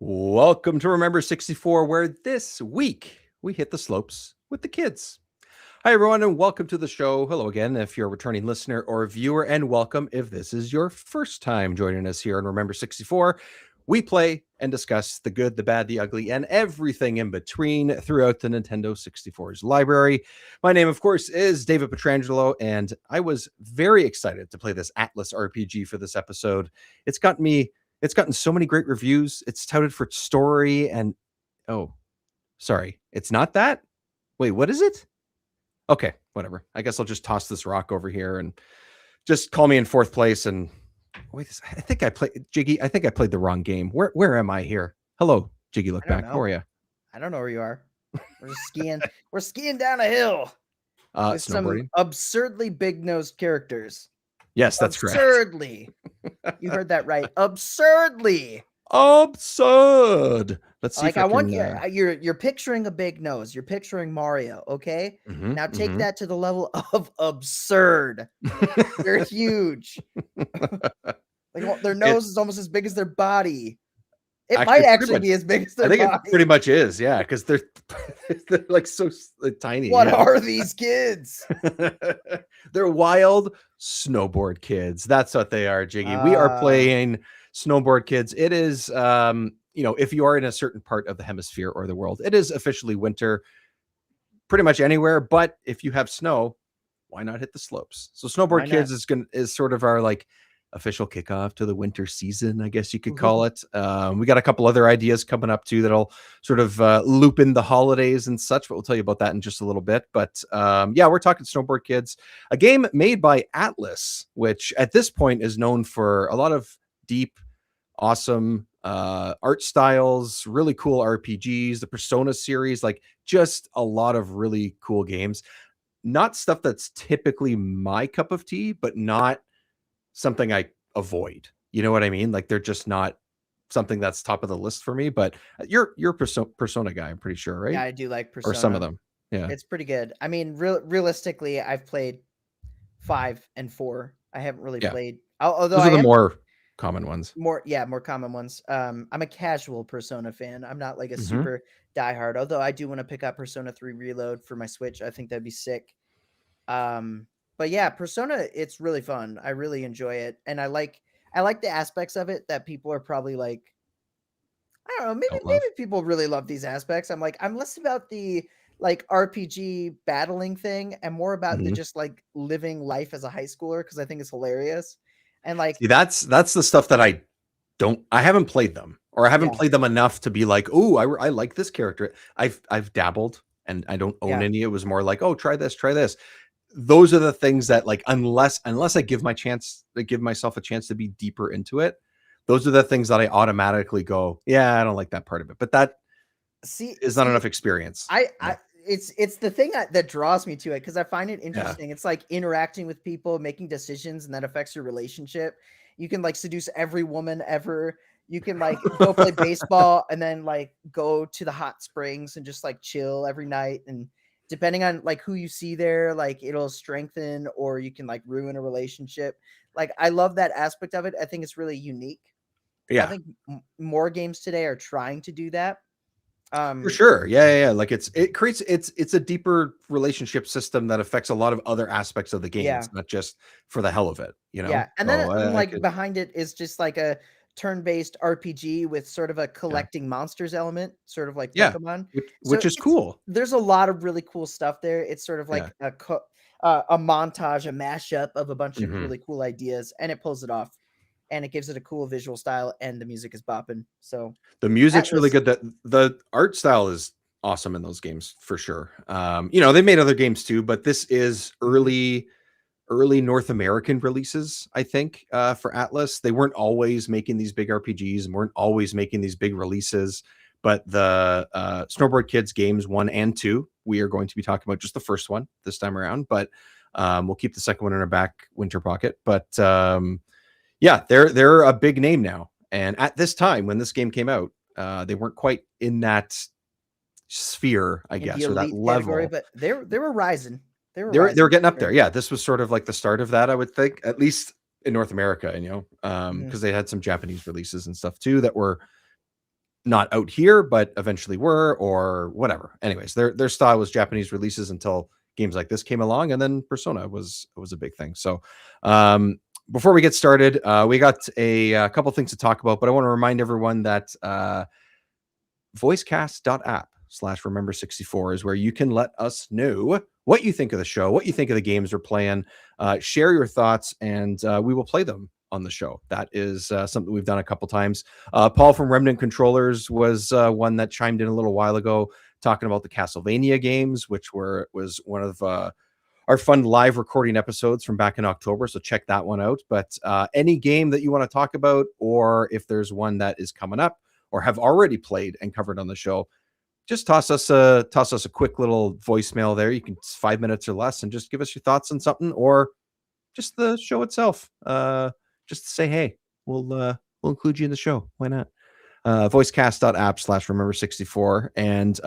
Welcome to Remember 64, where this week we hit the slopes with the kids. Hi, everyone, and welcome to the show. Hello again, if you're a returning listener or viewer, and welcome if this is your first time joining us here on Remember 64. We play and discuss the good, the bad, the ugly, and everything in between throughout the Nintendo 64's library. My name, of course, is David Petrangelo, and I was very excited to play this ATLUS RPG for this episode. It's gotten so many great reviews. It's touted for story and sorry, it's not that. Wait, what is it? Okay, whatever. I guess I'll just toss this rock over here and just call me in fourth place. And wait, I think I played Jiggy. I think I played the wrong game. Where am I here? Hello, Jiggy. Look back. How are you? I don't know where you are. We're just skiing. We're skiing down a hill with some absurdly big-nosed characters. Yes, that's correct. Absurdly. You heard that right. Absurdly. Absurd. Let's see. Like I want you're picturing a big nose. You're picturing Mario. Okay. Now take that to the level of absurd. They're huge. Like their nose is almost as big as their body. It might actually be as big as their body. I think it pretty much is, yeah, because they're like so tiny. What are these kids? They're wild snowboard kids. That's what they are, Jiggy. We are playing Snowboard Kids. It is, if you are in a certain part of the hemisphere or the world, it is officially winter pretty much anywhere. But if you have snow, why not hit the slopes? So Snowboard Kids is sort of our like official kickoff to the winter season, I guess you could call it. We got a couple other ideas coming up too that'll sort of loop in the holidays and such, but we'll tell you about that in just a little bit. But yeah, we're talking Snowboard Kids, a game made by ATLUS, which at this point is known for a lot of deep, awesome art styles, really cool RPGs, the Persona series, like just a lot of really cool games. Not stuff that's typically my cup of tea, but not something I avoid. You know what I mean? Like they're just not something that's top of the list for me. But you're Persona guy, I'm pretty sure, right? Yeah, I do like Persona. Or some of them. Yeah, it's pretty good. I mean, realistically, I've played 5 and 4. I haven't really played. Although those are the more common ones. More common ones. I'm a casual Persona fan. I'm not like a super diehard. Although I do want to pick up Persona 3 Reload for my Switch. I think that'd be sick. But yeah, Persona, it's really fun. I really enjoy it. And I like the aspects of it that people are probably like, I don't know, maybe people really love these aspects. I'm less about the like RPG battling thing and more about the just like living life as a high schooler, because I think it's hilarious. And like, see, that's the stuff that I haven't played them, or I haven't played them enough to be like, oh, I like this character. I've dabbled and I don't own any. It was more like, oh, try this. Those are the things that like, unless I give myself a chance to be deeper into it, those are the things that I automatically go, yeah, I don't like that part of it. But that is not enough experience. It's the thing that draws me to it, because I find it interesting. It's like interacting with people, making decisions, and that affects your relationship. You can like seduce every woman ever. You can like go play baseball and then like go to the hot springs and just like chill every night. And depending on like who you see there, like it'll strengthen or you can like ruin a relationship. Like I love that aspect of it. I think it's really unique. Yeah. I think more games today are trying to do that. For sure. Yeah. Like it's a deeper relationship system that affects a lot of other aspects of the game. Yeah. It's not just for the hell of it, you know? Yeah. And then behind it is just like a turn-based RPG with sort of a collecting monsters element, sort of like Pokemon, which is cool. There's a lot of really cool stuff there. It's sort of like a montage, a mashup of a bunch of really cool ideas, and it pulls it off, and it gives it a cool visual style, and the music is bopping. So the music's really good. The art style is awesome in those games for sure. They made other games too, but this is early North American releases, I think, for ATLUS. They weren't always making these big RPGs and weren't always making these big releases, but the Snowboard Kids games 1 and 2, we are going to be talking about just the first one this time around, but we'll keep the second one in our back winter pocket. But yeah, they're a big name now. And at this time, when this game came out, they weren't quite in that sphere, I guess, or that level. But they were rising. They were getting up there. Yeah, this was sort of like the start of that, I would think, at least in North America, because they had some Japanese releases and stuff too that were not out here, but eventually were, or whatever. Anyways, their style was Japanese releases until games like this came along, and then Persona was a big thing. So before we get started, we got a couple things to talk about, but I want to remind everyone that voicecast.app /remember64 is where you can let us know what you think of the show, what you think of the games we're playing, share your thoughts, and we will play them on the show. That is something we've done a couple times. Paul from Remnant Controllers was one that chimed in a little while ago talking about the Castlevania games, which was one of our fun live recording episodes from back in October. So check that one out. But any game that you want to talk about, or if there's one that is coming up or have already played and covered on the show, just toss us a quick little voicemail there. You can 5 minutes or less and just give us your thoughts on something, or just the show itself. Just to say, hey, we'll include you in the show. Why not? Voicecast.app /remember64. And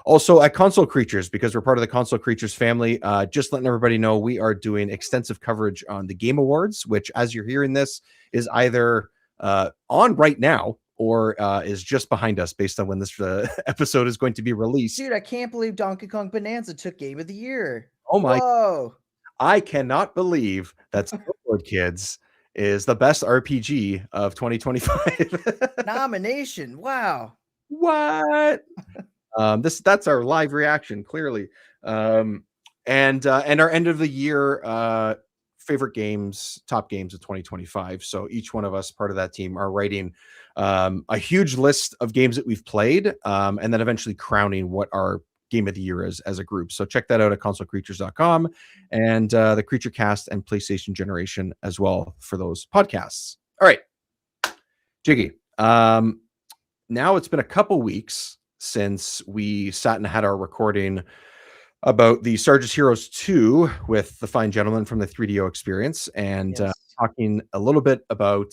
also at Console Creatures, because we're part of the Console Creatures family, just letting everybody know we are doing extensive coverage on the Game Awards, which, as you're hearing this, is either on right now or is just behind us based on when this episode is going to be released. Dude, I can't believe Donkey Kong Bonanza took Game of the Year. Oh my! Whoa! I cannot believe that Snowboard Kids is the best RPG of 2025. Nomination. Wow. What? That's our live reaction, clearly. And our end of the year favorite games, top games of 2025. So each one of us, part of that team, are writing a huge list of games that we've played, and then eventually crowning what our game of the year is as a group. So check that out at consolecreatures.com, and the Creature Cast and PlayStation Generation as well for those podcasts. All right, Jiggy. Now it's been a couple weeks since we sat and had our recording about the Sarge's Heroes 2 with the fine gentleman from the 3DO experience, and talking a little bit about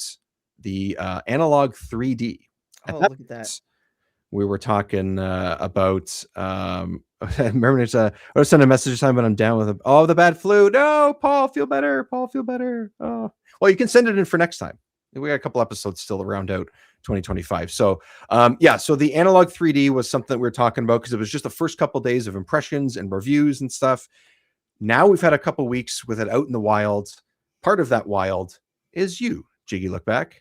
the Analogue 3D. Oh, look at that. We were talking about remember I was sending a message time when I'm down with the bad flu. No, Paul, feel better. Paul, feel better. Oh, well, you can send it in for next time. We got a couple episodes still to round out 2025. So so the Analogue 3D was something that we were talking about because it was just the first couple of days of impressions and reviews and stuff. Now we've had a couple weeks with it out in the wild. Part of that wild is you, Jiggy Lookback.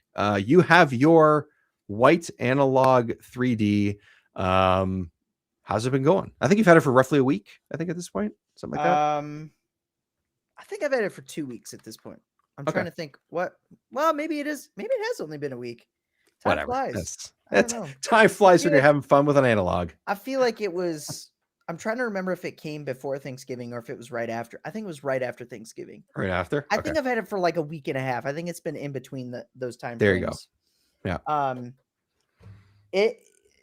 You have your white Analogue 3D. How's it been going? I think you've had it for roughly a week, I think, at this point, something like that. I think I've had it for 2 weeks at this point. I'm trying to think what. Well, maybe it is. Maybe it has only been a week. Time flies. Time flies when you're having fun with an Analogue. I feel like it was. I'm trying to remember if it came before Thanksgiving or if it was right after. I think it was right after Thanksgiving. Right after? I think I've had it for like a week and a half. I think it's been in between those times. There you go. Yeah.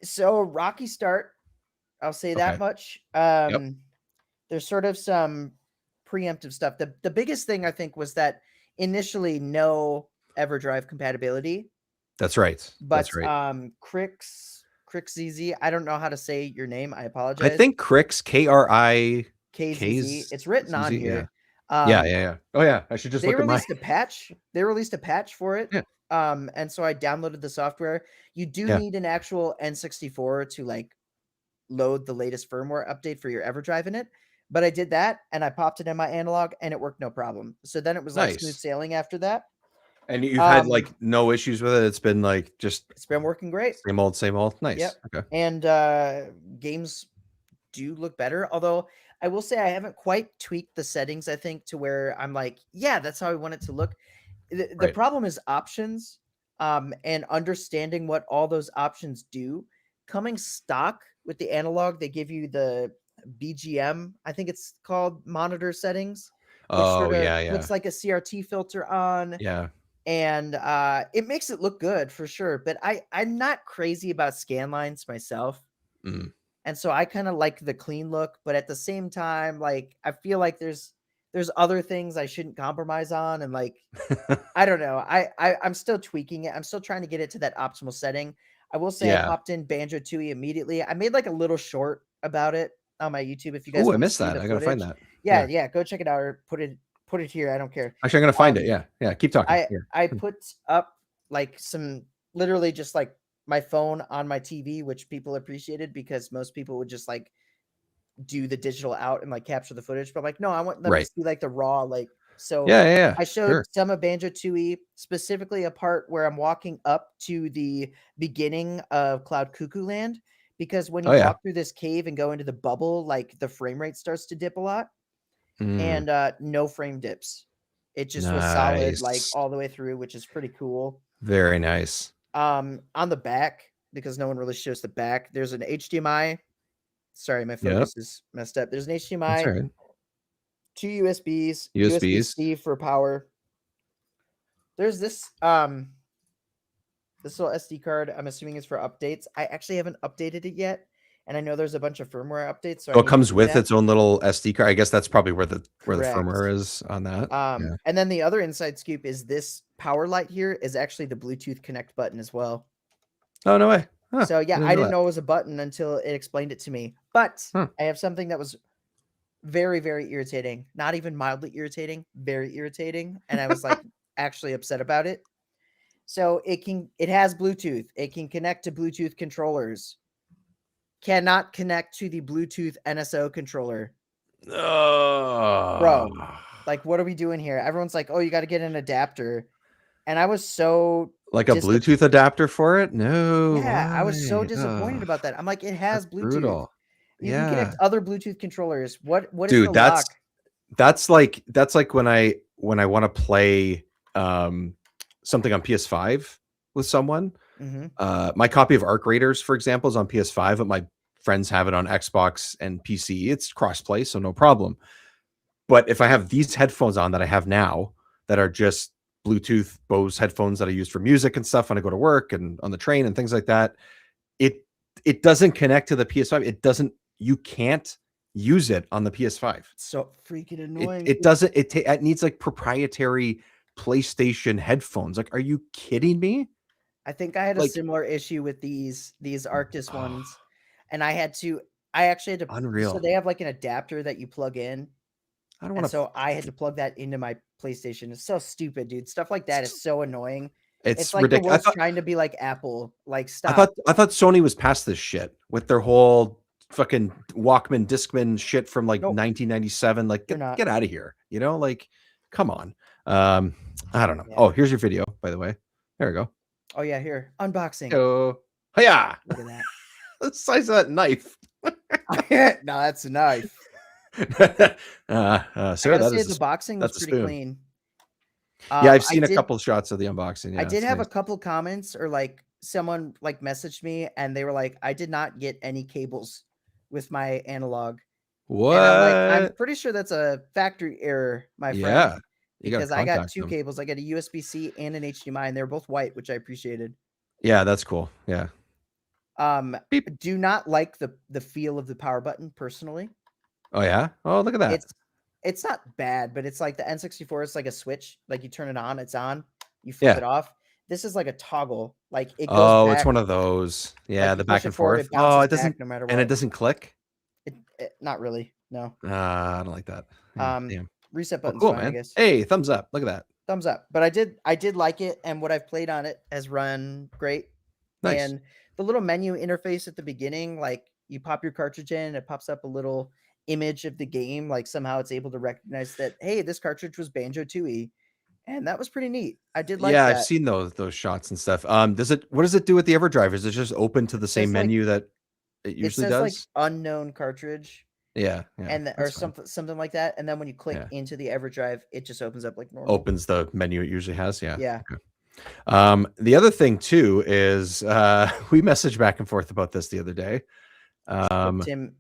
So rocky start. I'll say that much. There's sort of some preemptive stuff. The biggest thing I think was that initially no EverDrive compatibility. That's right. But that's right. Crixzz, I don't know how to say your name. I apologize. I think Crix, KRIKZ. It's written on here. Yeah. Oh yeah, I should just look at my. They released a patch for it. Yeah. And so I downloaded the software. You do need an actual N64 to like load the latest firmware update for your EverDrive in it. But I did that and I popped it in my Analog and it worked no problem. So then it was like smooth sailing after that. And you've had like no issues with it. It's been like it's been working great. Same old. Nice. Yep. Okay. And games do look better. Although I will say I haven't quite tweaked the settings, I think, to where I'm like, yeah, that's how I want it to look. The problem is options, and understanding what all those options do. Coming stock with the Analog, they give you the BGM, I think it's called, monitor settings. Which looks like a CRT filter on. Yeah. And it makes it look good for sure. But I'm not crazy about scan lines myself. Mm. And so I kind of like the clean look, but at the same time, like I feel like there's other things I shouldn't compromise on. And like, I don't know. I'm still tweaking it. I'm still trying to get it to that optimal setting. I will say I popped in Banjo-Tooie immediately. I made like a little short about it on my YouTube. If you guys I missed that. I gotta find that. Yeah. Go check it out or put it here. I don't care. Actually, I'm gonna find it. Yeah. Keep talking. I put up like some literally just like my phone on my TV, which people appreciated because most people would just like do the digital out and like capture the footage. But I'm like, no, I want them to see like the raw, like, so Yeah. I showed Sure. some of Banjo-Tooie, specifically a part where I'm walking up to the beginning of Cloud Cuckoo Land, because when you walk through this cave and go into the bubble, like the frame rate starts to dip a lot, and no frame dips. It just was solid like all the way through, which is pretty cool. Very nice. On the back, because no one really shows the back, there's an HDMI. Sorry, my focus is messed up. There's an HDMI, That's right. 2 USBs, USB-C for power. There's this this little SD card. I'm assuming it's for updates. I actually haven't updated it yet, and I know there's a bunch of firmware updates. So it comes with its own little SD card. I guess that's probably where the firmware is on that. And then the other inside scoop is this power light here is actually the Bluetooth connect button as well. Oh, no way. Huh, so yeah, I didn't know it was a button until it explained it to me. But I have something that was very, very irritating. Not even mildly irritating, very irritating. And I was like actually upset about it. So it has Bluetooth. It can connect to Bluetooth controllers. Cannot connect to the Bluetooth NSO controller. Bro, like, what are we doing here? Everyone's like, oh, you got to get an adapter. And I was so like a Bluetooth adapter for it. No, yeah, I was so disappointed about that. I'm like, it has Bluetooth. Brutal. You can connect other Bluetooth controllers. What is dude? the lock? That's like when I want to play something on PS5 with someone. My copy of Arc Raiders, for example, is on PS5, but my friends have it on Xbox and PC. It's crossplay, so no problem. But if I have these headphones on that I have now that are just Bluetooth Bose headphones that I use for music and stuff when I go to work and on the train and things like that, it doesn't connect to the PS5. It doesn't. You can't use it on the PS5. It's so freaking annoying. It doesn't. It needs like proprietary PlayStation headphones. Like, are you kidding me? I think I had a similar issue with these Arctis ones, and I actually had to. Unreal. So they have like an adapter that you plug in. I don't want to. So I had to plug that into my PlayStation. It's so stupid, dude. Stuff like that is so annoying. It's like ridiculous. The world's trying to be like Apple. Like, stop. I thought Sony was past this shit with their whole fucking Walkman Discman shit from like 1997. Like, get out of here. You know, like, come on. I don't know. Yeah. Oh, here's your video, by the way. There we go. Oh yeah, here. Unboxing. Oh yeah. Look at that. The size of that knife. No, that's a knife. Sir, that is the boxing was pretty clean. Yeah, I've seen a couple shots of the unboxing. Yeah, I did have a couple comments, or like someone like messaged me and they were like, I did not get any cables with my Analogue. What? And I'm pretty sure that's a factory error, my friend. Yeah. Because I got two cables. I got a USB-C and an HDMI, and they're both white, which I appreciated. Yeah, that's cool. Yeah. Beep. Do not like the feel of the power button personally. Oh yeah. Oh, look at that. It's not bad, but it's like the N64 is like a switch. Like you turn it on, it's on. You flip it off. This is like a toggle. Like it goes. Oh, back. It's one of those. Yeah, like the back and forth. It doesn't. No matter what. And it doesn't click. Not really. No. I don't like that. Damn. Reset button's cool, fine, man. I guess. Hey, thumbs up. Look at that. Thumbs up. But I did like it, and what I've played on it has run great. Nice. And the little menu interface at the beginning, like you pop your cartridge in, it pops up a little image of the game. Like somehow it's able to recognize that, hey, this cartridge was Banjo-Tooie. And that was pretty neat. I did like that. I've seen those shots and stuff. What does it do with the EverDrive? Is it just open to the same menu that it usually does? Like unknown cartridge. Yeah. And or something like that. And then when you click into the EverDrive, it just opens up like normal. Opens the menu it usually has. Yeah. Yeah. Okay. The other thing too is we messaged back and forth about this the other day. Tim,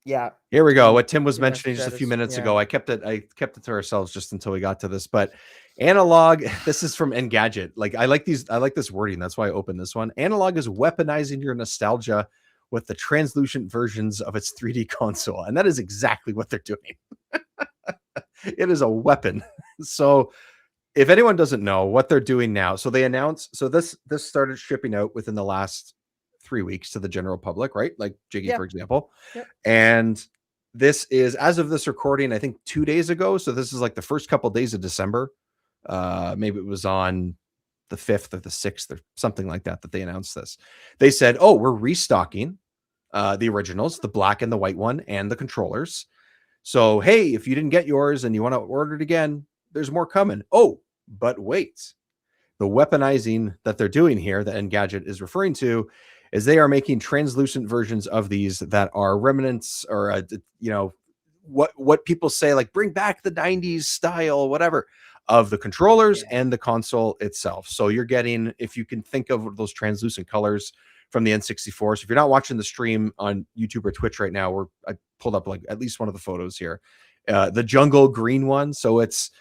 yeah. Here we go. What Tim was mentioning just a few minutes ago. I kept it to ourselves just until we got to this. But Analogue, this is from Engadget. Like I like this wording. That's why I opened this one. Analogue is weaponizing your nostalgia with the translucent versions of its 3D console. And that is exactly what they're doing. It is a weapon. So if anyone doesn't know what they're doing now, so they announced, so this started shipping out within the last 3 weeks to the general public, right? Like Jiggy, for example. Yep. And this is, as of this recording, I think 2 days ago. So this is like the first couple of days of December. Maybe it was on the 5th or the 6th or something like that they announced this. They said, oh, we're restocking the originals, the black and the white one, and the controllers. So, hey, if you didn't get yours and you want to order it again, there's more coming. Oh, but wait. The weaponizing that they're doing here, that Engadget is referring to, is they are making translucent versions of these that are remnants or, what people say, like, bring back the 90s style, whatever, of the controllers and the console itself. So you're getting, if you can think of those translucent colors from the N64. So if you're not watching the stream on YouTube or Twitch right now, I pulled up like at least one of the photos here, the jungle green one. So it's,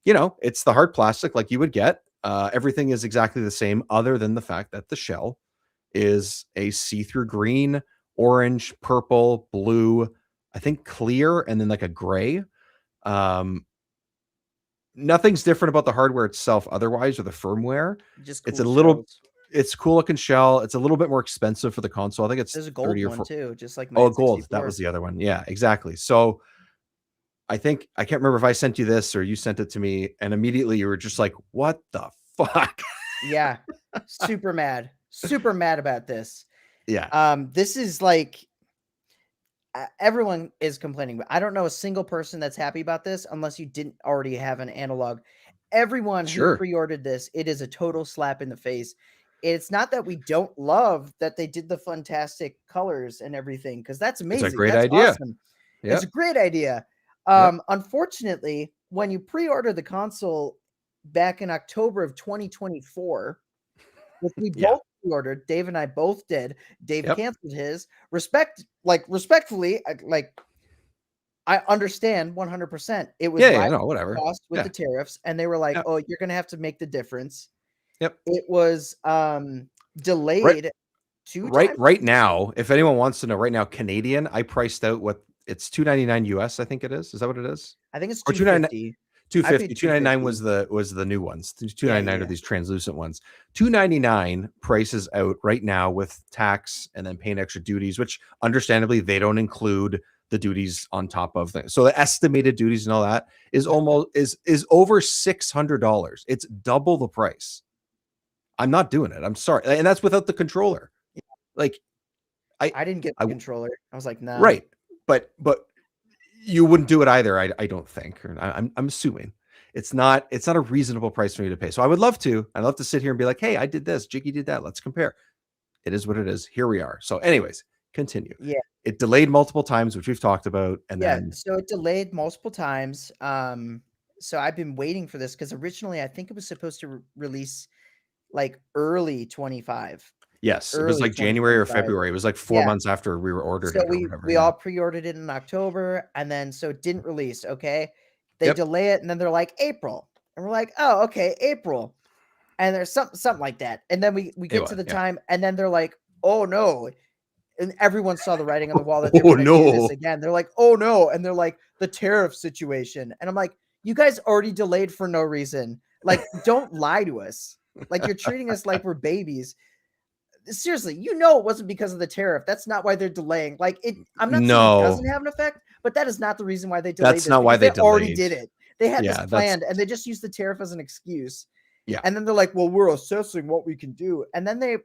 it's the hard plastic like you would get. Everything is exactly the same, other than the fact that the shell is a see-through green, orange, purple, blue, I think clear, and then like a gray. Nothing's different about the hardware itself otherwise, or the firmware. Just it's cool a little shells. It's cool looking shell. It's a little bit more expensive for the console. I think it's there's a gold 30 or one 40. too, just like my Oh, gold. N64. That was the other one. Yeah, exactly. So I think, I can't remember if I sent you this or you sent it to me, and immediately you were just like, what the fuck? Yeah. Super mad about this. Yeah. This is like, everyone is complaining, but I don't know a single person that's happy about this unless you didn't already have an Analog. Everyone who pre-ordered this, it is a total slap in the face. It's not that we don't love that they did the fantastic colors and everything, because that's amazing. It's a great that's idea. Awesome. It's a great idea. Unfortunately, when you pre-order the console back in October of 2024, which we both pre-ordered, Dave and I both did. Dave canceled his. Respectfully, I understand 100%. It was whatever cost with the tariffs, and they were like, "Oh, you're gonna have to make the difference." Yep. It was delayed right now. If anyone wants to know, right now, Canadian, I priced out what it's $299 US. I think it is. Is that what it is? I think it's $250. $299 was the new ones. $299 are these translucent ones. $299 prices out right now with tax and then paying extra duties, which understandably they don't include the duties on top of things. So the estimated duties and all that is almost is over $600. It's double the price. I'm not doing it. I'm sorry. And that's without the controller. Like I didn't get the controller. I was like, nah. Right. But you wouldn't do it either, I don't think. Or I'm assuming it's not a reasonable price for me to pay. So I would love to. I'd love to sit here and be like, hey, I did this, Jiggy did that. Let's compare. It is what it is. Here we are. So anyways, continue. Yeah. It delayed multiple times, which we've talked about. And then so it delayed multiple times. So I've been waiting for this because originally I think it was supposed to release like early 25. Yes, it was like January or February. It was like 4 months after we were ordered. So we all pre-ordered it in October, and then so it didn't release. Okay, they delay it, and then they're like April, and we're like, oh, okay, April, and there's something like that, and then we get to the time, and then they're like, oh no, and everyone saw the writing on the wall that they're going to do this again. They're like, oh no, and they're like the tariff situation, and I'm like, you guys already delayed for no reason. Like, don't lie to us. Like, you're treating us like we're babies. Seriously, it wasn't because of the tariff. That's not why they're delaying. Like, I'm not saying it doesn't have an effect, but that is not the reason why they delayed. That's not why they already did it. They had this planned, and they just used the tariff as an excuse. Yeah. And then they're like, well, we're assessing what we can do. And then they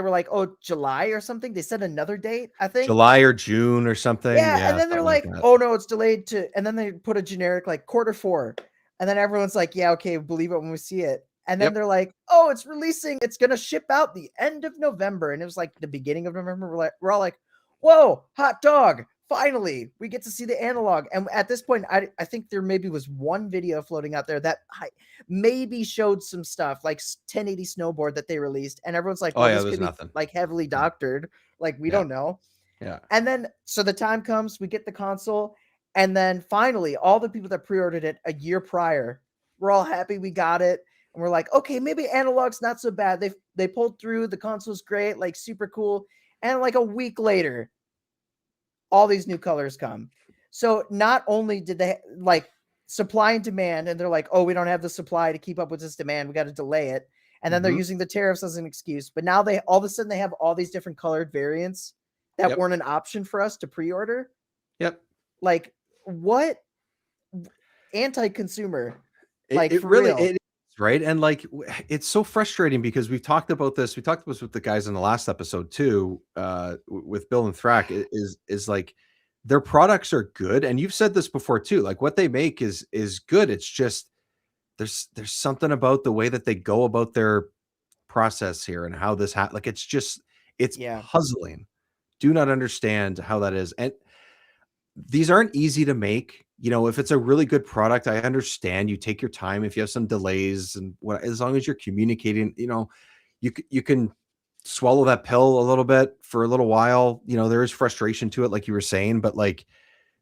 were like, oh, July or something. They said another date, I think. July or June or something. Yeah. And then they're like, oh no, it's delayed to, and then they put a generic like Q4. And then everyone's like, yeah, okay, believe it when we see it. And then they're like, oh, it's releasing. It's going to ship out the end of November. And it was like the beginning of November. We're all like, whoa, hot dog. Finally, we get to see the Analog. And at this point, I think there maybe was one video floating out there that maybe showed some stuff like 1080 Snowboard that they released. And everyone's like, well, this could be nothing. Like heavily doctored. Like, we don't know. Yeah. And then, so the time comes, we get the console. And then finally, all the people that pre-ordered it a year prior, we're all happy we got it. And we're like, okay, maybe Analog's not so bad. They pulled through. The console's great, like super cool. And like a week later, all these new colors come. So not only did they like supply and demand, and they're like, oh, we don't have the supply to keep up with this demand. We got to delay it. And then they're using the tariffs as an excuse. But now all of a sudden they have all these different colored variants that weren't an option for us to pre-order. Yep. Like, what anti-consumer? Like, it really, right? And like it's so frustrating because we've talked about this. We talked about this with the guys in the last episode too, with Bill and Thrack. Is like their products are good, and you've said this before too. Like what they make is good. It's just there's something about the way that they go about their process here and how this like it's Yeah. puzzling. Do not understand how that is. And these aren't easy to make. You know, if it's a really good product, I understand you take your time. If you have some delays and what, as long as you're communicating, you know, you can swallow that pill a little bit for a little while. You know, there is frustration to it, like you were saying, but like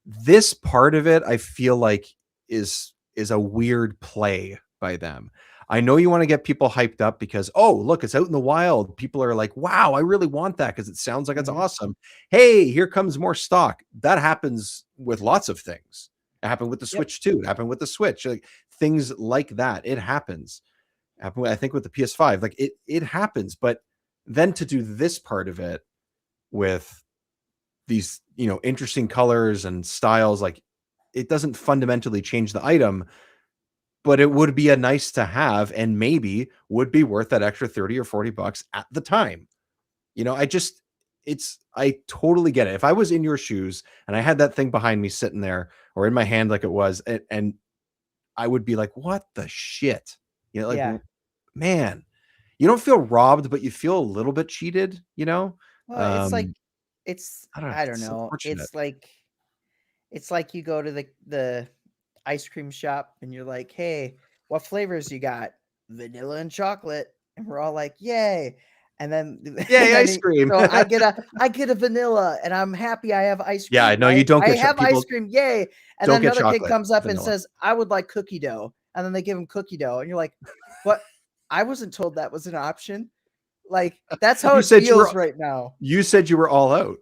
this part of it, I feel like is a weird play by them. I know you want to get people hyped up because, oh, look, it's out in the wild. People are like, wow, I really want that because it sounds like it's awesome. Hey, here comes more stock. That happens with lots of things. It happened with the Switch too. It happened with the Switch. Like things like that. It happens. Happened, I think, with the PS5. Like it happens. But then to do this part of it with these, you know, interesting colors and styles, like it doesn't fundamentally change the item, but it would be a nice to have and maybe would be worth that extra 30 or 40 bucks at the time. You know, I totally get it. If I was in your shoes and I had that thing behind me sitting there or in my hand like it was, and I would be like, what the shit? You know, like, man, you don't feel robbed, but you feel a little bit cheated, you know? Well, it's like, I don't it's know. unfortunate. It's like you go to the ice cream shop and you're like, hey, what flavors you got? Vanilla and chocolate. And we're all like, yay. And then, Yay, ice cream. so I get a vanilla and I'm happy I have ice cream. Yeah, no, you don't get I have people ice cream, yay. And don't then get another kid chocolate, comes up vanilla. and says, I would like cookie dough. And then they give him cookie dough. And you're like, what? I wasn't told that was an option. Like, that's how it feels right now. You said you were all out.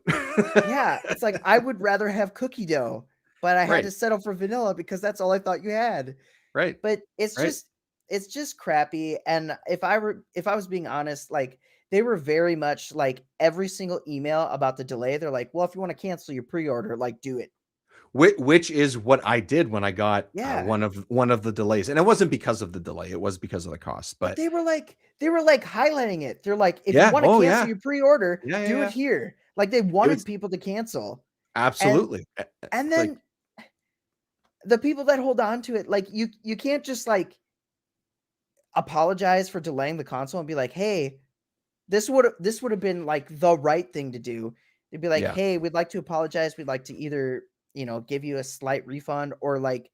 Yeah, it's like I would rather have cookie dough, but I had to settle for vanilla because that's all I thought you had. Right. But it's just crappy. And if I was being honest, like they were very much like every single email about the delay, they're like, well, if you want to cancel your pre-order, like do it. Which is what I did when I got one of the delays, and it wasn't because of the delay; it was because of the cost. But they were like highlighting it. They're like, if you want to cancel your pre-order, do it here. Like they wanted people to cancel. Absolutely. And then the people that hold on to it, like you can't just like apologize for delaying the console and be like, hey, this would have been like the right thing to do. They'd be like, hey, we'd like to apologize. We'd like to either, you know, give you a slight refund or like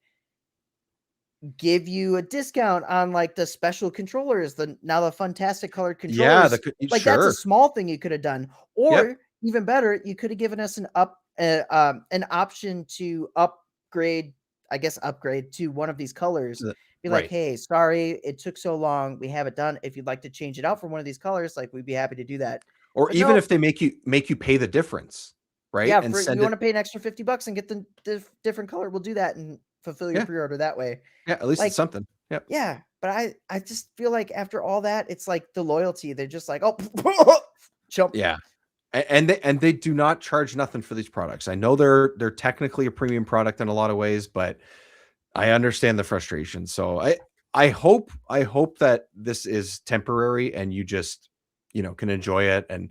give you a discount on like the special controllers, the fantastic colored controllers. Like that's a small thing you could have done. Or even better, you could have given us an option to upgrade to one of these colors. Be like, hey, sorry, it took so long. We have it done. If you'd like to change it out for one of these colors, like we'd be happy to do that. Or even if they make you pay the difference, right? Yeah, and you want to pay an extra $50 and get the different color, we'll do that and fulfill your pre-order that way. Yeah, at least it's something. Yep. Yeah, but I just feel like after all that, it's like the loyalty. They're just like, oh, jump. Yeah. And they do not charge nothing for these products. I know they're technically a premium product in a lot of ways, but I understand the frustration. So I hope that this is temporary and you just, you know, can enjoy it and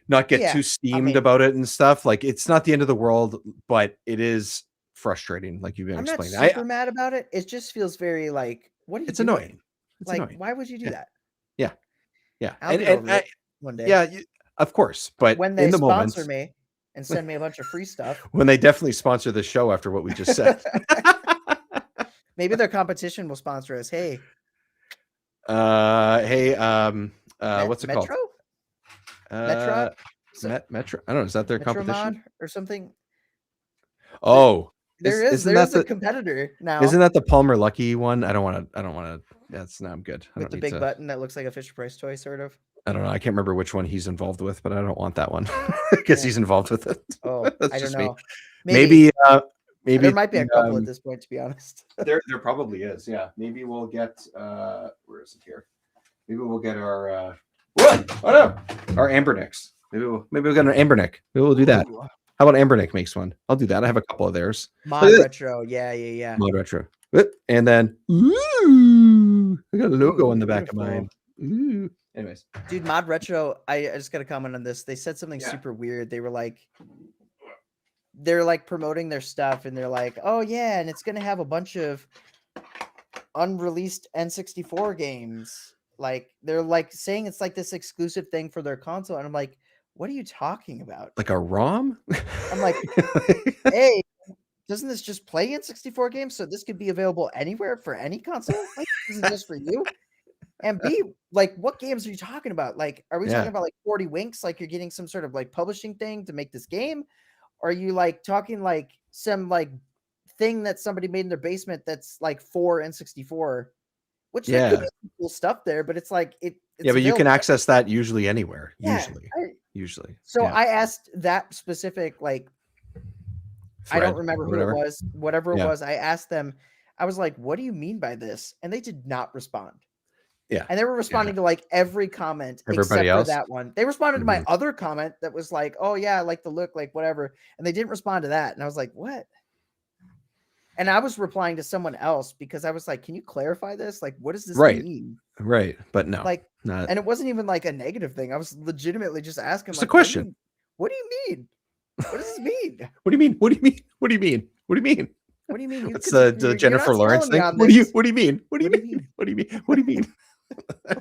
not get too steamed about it and stuff. Like it's not the end of the world, but it is frustrating, like you've been explaining. I'm not super mad about it. It just feels very like, what are you doing? Annoying. It's like, annoying. Why would you do that? Yeah. Yeah. I'll get over it one day. Yeah, of course. But when they sponsor me and send me a bunch of free stuff. When they definitely sponsor the show after what we just said. Maybe their competition will sponsor us. Hey. What's it Metro? called? Metro. I don't know. Is that their competition or something? Oh, there's a competitor now. Isn't that the Palmer Lucky one? I don't want to. That's not good. With the big button that looks like a Fisher Price toy, sort of. I don't know. I can't remember which one he's involved with, but I don't want that one because he's involved with it. Oh, I don't know. Maybe there might be a couple at this point, to be honest. there probably is. Yeah. Maybe we'll get. Where is it here? Maybe we'll get our. Our Ambernicks. Maybe we'll get an Ambernick. Maybe we'll do that. How about Ambernick makes one? I'll do that. I have a couple of theirs. Mod Retro. Yeah. Mod Retro. And then, ooh, I got a logo Ooh, on the back of beautiful. mine. Ooh. Anyways, Dude, Mod Retro, I just got to comment on this. They said something Yeah. super weird. They were like, they're like promoting their stuff and they're like, oh yeah, and it's going to have a bunch of unreleased N64 games. Like they're like saying it's like this exclusive thing for their console. And I'm like, what are you talking about? like a ROM. I'm like, hey, doesn't this just play N64 games? So this could be available anywhere for any console? Like, this isn't just for you. And B, like, what games are you talking about? Like, are we talking Yeah. about like 40 Winks? Like, you're getting some sort of like publishing thing to make this game? Or are you like talking like some like thing that somebody made in their basement that's like for N64? Which there could Yeah. be some cool stuff there, but it's like it's Yeah, but you can available. access that usually anywhere. Yeah. Usually. So Yeah. I asked that specific like I don't Thread remember or who it whatever. was, whatever it Yeah. was. I asked them, I was like, what do you mean by this? And they did not respond. Yeah. And they were responding to like every comment Everybody except for else. that one. They responded to my Mhm. other comment that was like, oh yeah, I like the look, like whatever. And they didn't respond to that. And I was like, what? And I was replying to someone else because I was like, can you clarify this? Like, what does this Right. mean? Right. But no. Like, Not and it wasn't even like a negative thing. I was legitimately just asking, just a like, question. what do you mean? What does this mean? What do you mean? What do you mean? What do you mean? What do you mean? What do you mean? What's the You're Jennifer not Lawrence selling me thing? on What do you this. what do you mean? What do you What do you mean? mean? What do you mean? What do you mean?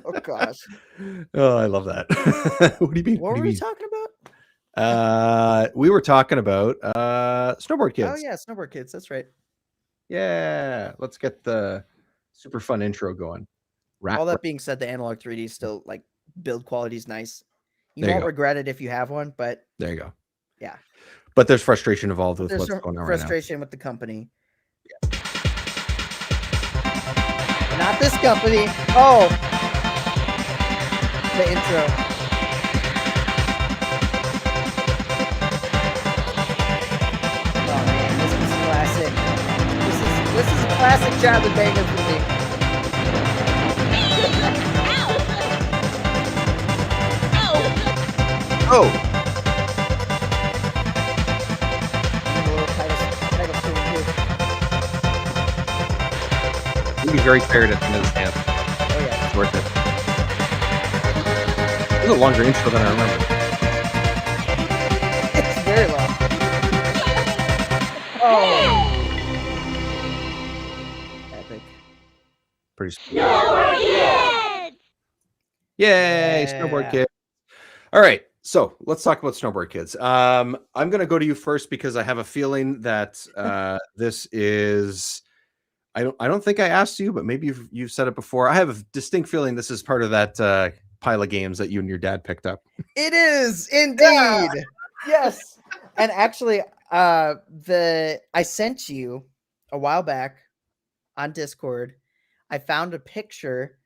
Oh gosh. Oh, I love that. What do you mean? What What do were you we mean? talking about? We were talking about Snowboard Oh Kids. yeah, Snowboard Kids. That's right. Yeah. Let's get the super fun intro going. All that being said, the Analog 3D still like build quality is nice. You There you won't go. regret it if you have one, but There you go. yeah. But there's frustration involved But with there's what's some going on frustration with the company. Not this company. Oh, the intro. Oh man, this is classic. This is a classic job of banger for me. Oh, A little title screen too. you'll be very tired at the end of this dance. Oh yeah. It's worth it. It's a longer intro than I remember. It's very long. Oh. Epic. Pretty sweet. Snowboard Kids! Yay, Snowboard Yeah. Kid. All right, so let's talk about Snowboard Kids. I'm going to go to you first because I have a feeling that this is. I don't think I asked you, but maybe you've said it before. I have a distinct feeling this is part of that pile of games that you and your dad picked up. It is indeed. Yes. And actually, I sent you a while back on Discord. I found a picture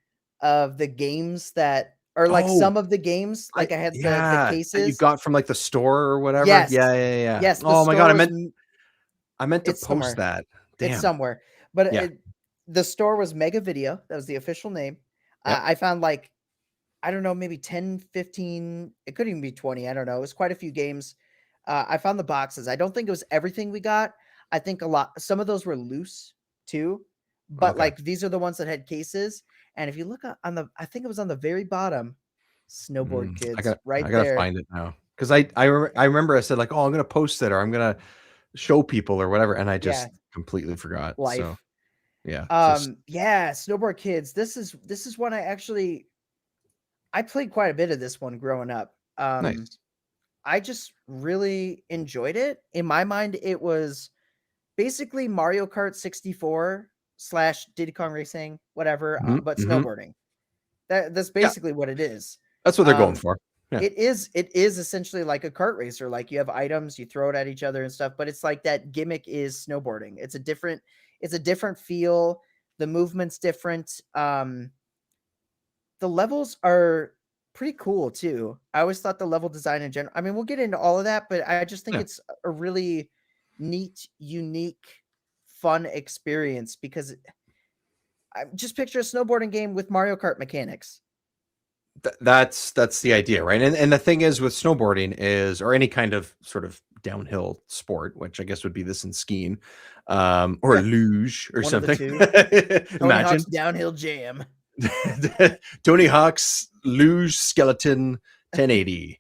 of the games that or like Oh, some of the games. Like I had the that you cases. got from like the store or whatever. Yes. Yeah. Yes. The Oh my god, store I meant to it's post somewhere. that. Damn. It's somewhere. But Yeah. The store was Mega Video. That was the official name. Yep. I found like, I don't know, maybe 10, 15, it could even be 20. I don't know. It was quite a few games. I found the boxes. I don't think it was everything we got. I think some of those were loose too. But Okay. like these are the ones that had cases. And if you look on I think it was on the very bottom, Snowboard Kids, I gotta there. find it now because I remember I said like, oh, I'm gonna post it or I'm gonna show people or whatever, and I just completely forgot. Life. So yeah. Yeah, Snowboard Kids. This is one I played quite a bit of this one growing up. Nice. I just really enjoyed it. In my mind, it was basically Mario Kart 64 / Diddy Kong Racing, whatever, but snowboarding. That's basically what it is. That's what they're going for. Yeah. It is essentially like a kart racer. Like you have items, you throw it at each other and stuff, but it's like that gimmick is snowboarding. It's a different feel. The movement's different. The levels are pretty cool too. I always thought the level design in general, I mean, we'll get into all of that, but I just think it's a really neat, unique, fun experience because I just picture a snowboarding game with Mario Kart mechanics. That's the idea, right? And the thing is with snowboarding is, or any kind of sort of downhill sport, which I guess would be this in skiing, or luge or one of the something. two. Tony Imagine Hawk's Downhill Jam. Tony Hawk's luge skeleton 1080.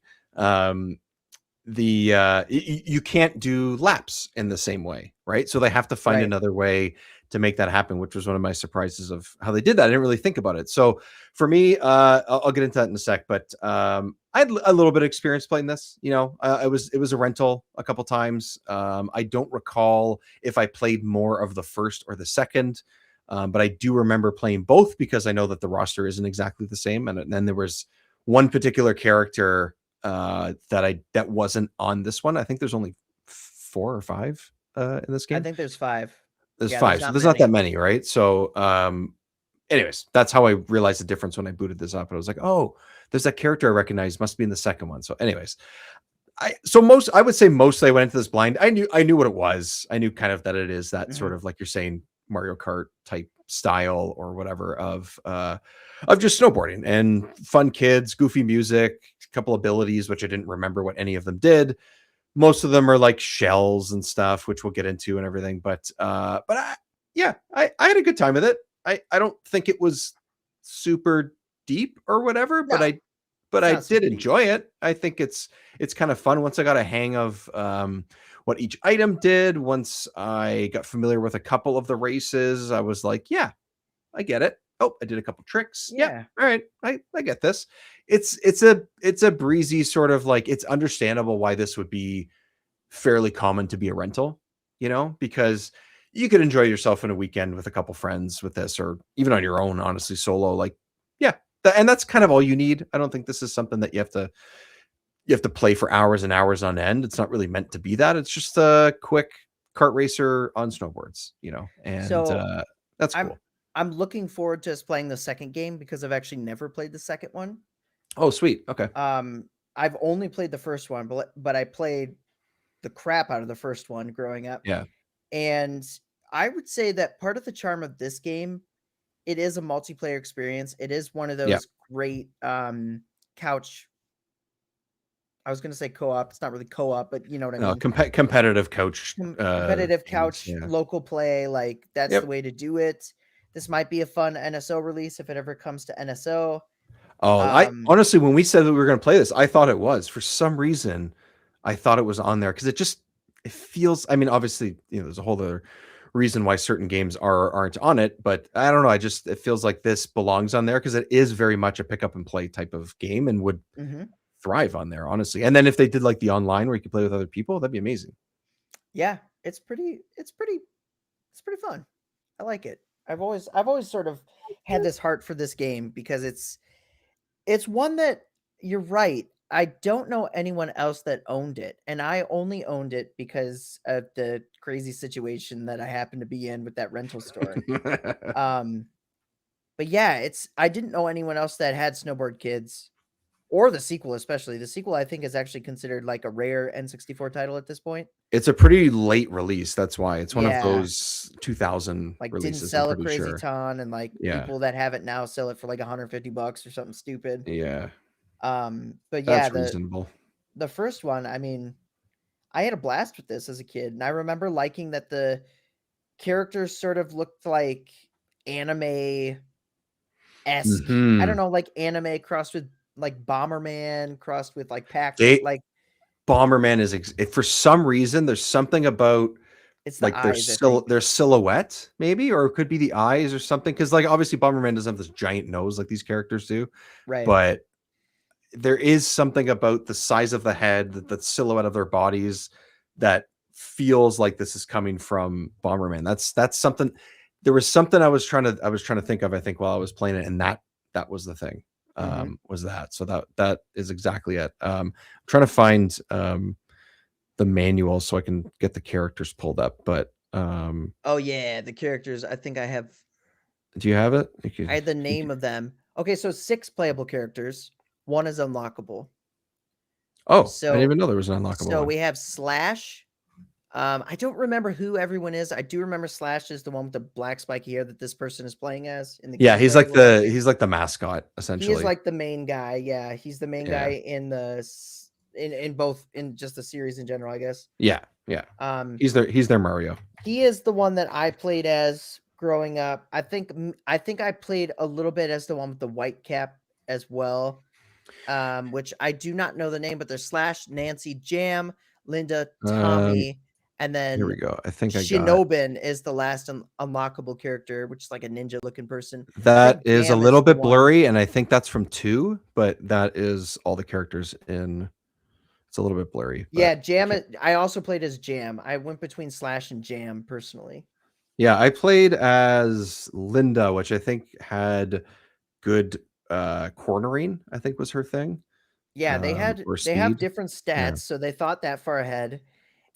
You can't do laps in the same way, right? So they have to find Right. another way to make that happen, which was one of my surprises of how they did that. I didn't really think about it. So for me, I'll get into that in a sec, but I had a little bit of experience playing this. You know, it was a rental a couple times. I don't recall if I played more of the first or the second, but I do remember playing both because I know that the roster isn't exactly the same. And then there was one particular character that wasn't on this one. I think there's only 4 or 5 in this game. I think there's 5. There's Yeah, 5. So there's not that many, right? So anyways, that's how I realized the difference when I booted this up. And I was like, oh, there's that character I recognize, must be in the second one. So anyways, I would say mostly I went into this blind. I knew what it was. I knew kind of that it is that sort of, like you're saying, Mario Kart type style or whatever of just snowboarding and fun kids, goofy music, a couple abilities which I didn't remember what any of them did. Most of them are like shells and stuff, which we'll get into and everything. But I had a good time with it. I don't think it was super deep or whatever, No, but I did deep. enjoy it. I think it's kind of fun once I got a hang of what each item did. Once I got familiar with a couple of the races, I was like, yeah, I get it. Oh, I did a couple tricks. Yeah. All right. I get this. It's a breezy sort of, like, it's understandable why this would be fairly common to be a rental, you know, because you could enjoy yourself in a weekend with a couple friends with this, or even on your own, honestly, solo. Like, yeah. And that's kind of all you need. I don't think this is something that you have to play for hours and hours on end. It's not really meant to be that. It's just a quick kart racer on snowboards, you know, and So that's cool. I'm looking forward to us playing the second game because I've actually never played the second one. Oh, sweet. Okay. I've only played the first one, but I played the crap out of the first one growing up. Yeah. And I would say that part of the charm of this game, it is a multiplayer experience. it is one of those great couch. I was going to say co-op. It's not really co-op, but you know what I mean. Competitive couch. Competitive couch games, yeah. local play. Like, that's the way to do it. This might be a fun NSO release if it ever comes to NSO. Oh, I honestly, when we said that we were going to play this, I thought it was. For some reason, I thought it was on there because it feels. I mean, obviously, you know, there's a whole other reason why certain games aren't on it, but I don't know. It feels like this belongs on there because it is very much a pick up and play type of game and would thrive on there, honestly. And then if they did like the online where you could play with other people, that'd be amazing. Yeah, it's pretty fun. I like it. I've always sort of had this heart for this game because it's one that, you're right, I don't know anyone else that owned it, and I only owned it because of the crazy situation that I happened to be in with that rental store. But yeah, I didn't know anyone else that had Snowboard Kids, or the sequel especially. The sequel, I think, is actually considered like a rare N64 title at this point. It's a pretty late release. That's why it's one of those 2000 like releases. Didn't sell a I'm pretty crazy sure. ton, and like people that have it now sell it for like $150 or something stupid. Yeah. But yeah, that's reasonable. The first one, I mean, I had a blast with this as a kid, and I remember liking that the characters sort of looked like anime-esque. I don't know, like anime crossed with like Bomberman, crossed with like Pac-Man. Like Bomberman is for some reason there's something about it's like their silhouette, maybe, or it could be the eyes or something, because like obviously Bomberman doesn't have this giant nose like these characters do, right? But there is something about the size of the head, the silhouette of their bodies, that feels like this is coming from Bomberman. That's something. There was something I was trying to think of, I think, while I was playing it, and that was the thing. Was that. So that is exactly it. I'm trying to find the manual so I can get the characters pulled up, but oh yeah, the characters. I think I have. Do you have it? I had the name of them. Okay, so 6 playable characters. 1 is unlockable. Oh, so I didn't even know there was an unlockable. So we have Slash. I don't remember who everyone is. I do remember Slash is the one with the black spiky hair that this person is playing as in the game. He's like the mascot, essentially. He is like the main guy. Yeah, he's the main guy in the in both in just the series in general, I guess. Yeah. He's their Mario. He is the one that I played as growing up. I think I played a little bit as the one with the white cap as well. Which I do not know the name, but there's Slash, Nancy, Jam, Linda, Tommy, and then here we go. I think Shinobin is the last unlockable character, which is like a ninja looking person. That is a little bit blurry, and I think that's from 2, but that is all the characters in. It's a little bit blurry. Yeah, Jam. I also played as Jam. I went between Slash and Jam personally. Yeah, I played as Linda, which I think had good cornering, I think was her thing. Yeah, they have different stats, so they thought that far ahead.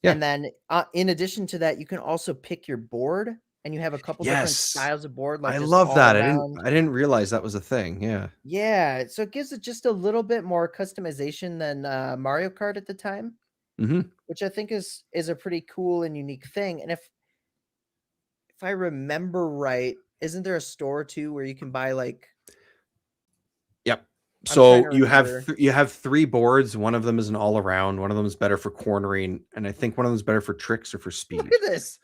Yeah. And then in addition to that, you can also pick your board, and you have a couple different styles of board. Like I love that. I didn't realize that was a thing. Yeah. Yeah. So it gives it just a little bit more customization than Mario Kart at the time, which I think is a pretty cool and unique thing. And if I remember right, isn't there a store too where you can buy like? Yep. So you have 3 boards. One of them is an all around. One of them is better for cornering, and I think one of them is better for tricks or for speed. Look at this.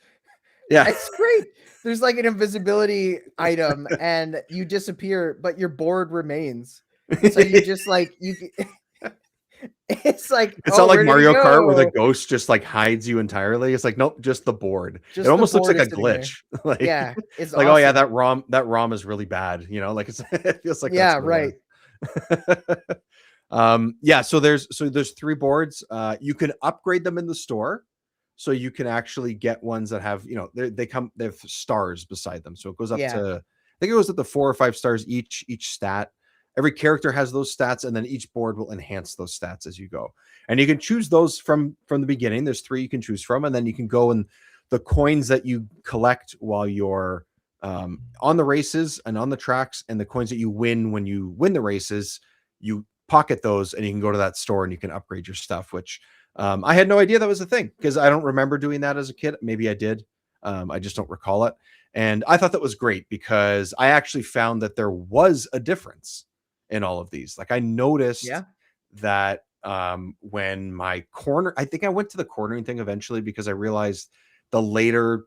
Yeah, it's great. There's like an invisibility item, and you disappear, but your board remains. So you just like you. It's like it's not like Mario Kart where the ghost just like hides you entirely. It's like nope, just the board. It almost looks like a glitch. Like yeah, it's like awesome. Oh yeah, that ROM is really bad. You know, like it feels like yeah, right. Yeah, so there's 3 boards. You can upgrade them in the store, so you can actually get ones that have, you know, they have stars beside them, so it goes up to, I think it goes up to 4 or 5 stars each stat. Every character has those stats, and then each board will enhance those stats as you go, and you can choose those from the beginning. There's 3 you can choose from, and then you can go, and the coins that you collect while you're on the races and on the tracks, and the coins that you win when you win the races, you pocket those, and you can go to that store and you can upgrade your stuff, which I had no idea that was a thing, because I don't remember doing that as a kid. Maybe I did. I just don't recall it. And I thought that was great, because I actually found that there was a difference in all of these. Like I noticed that when my I think I went to the cornering thing eventually, because I realized the later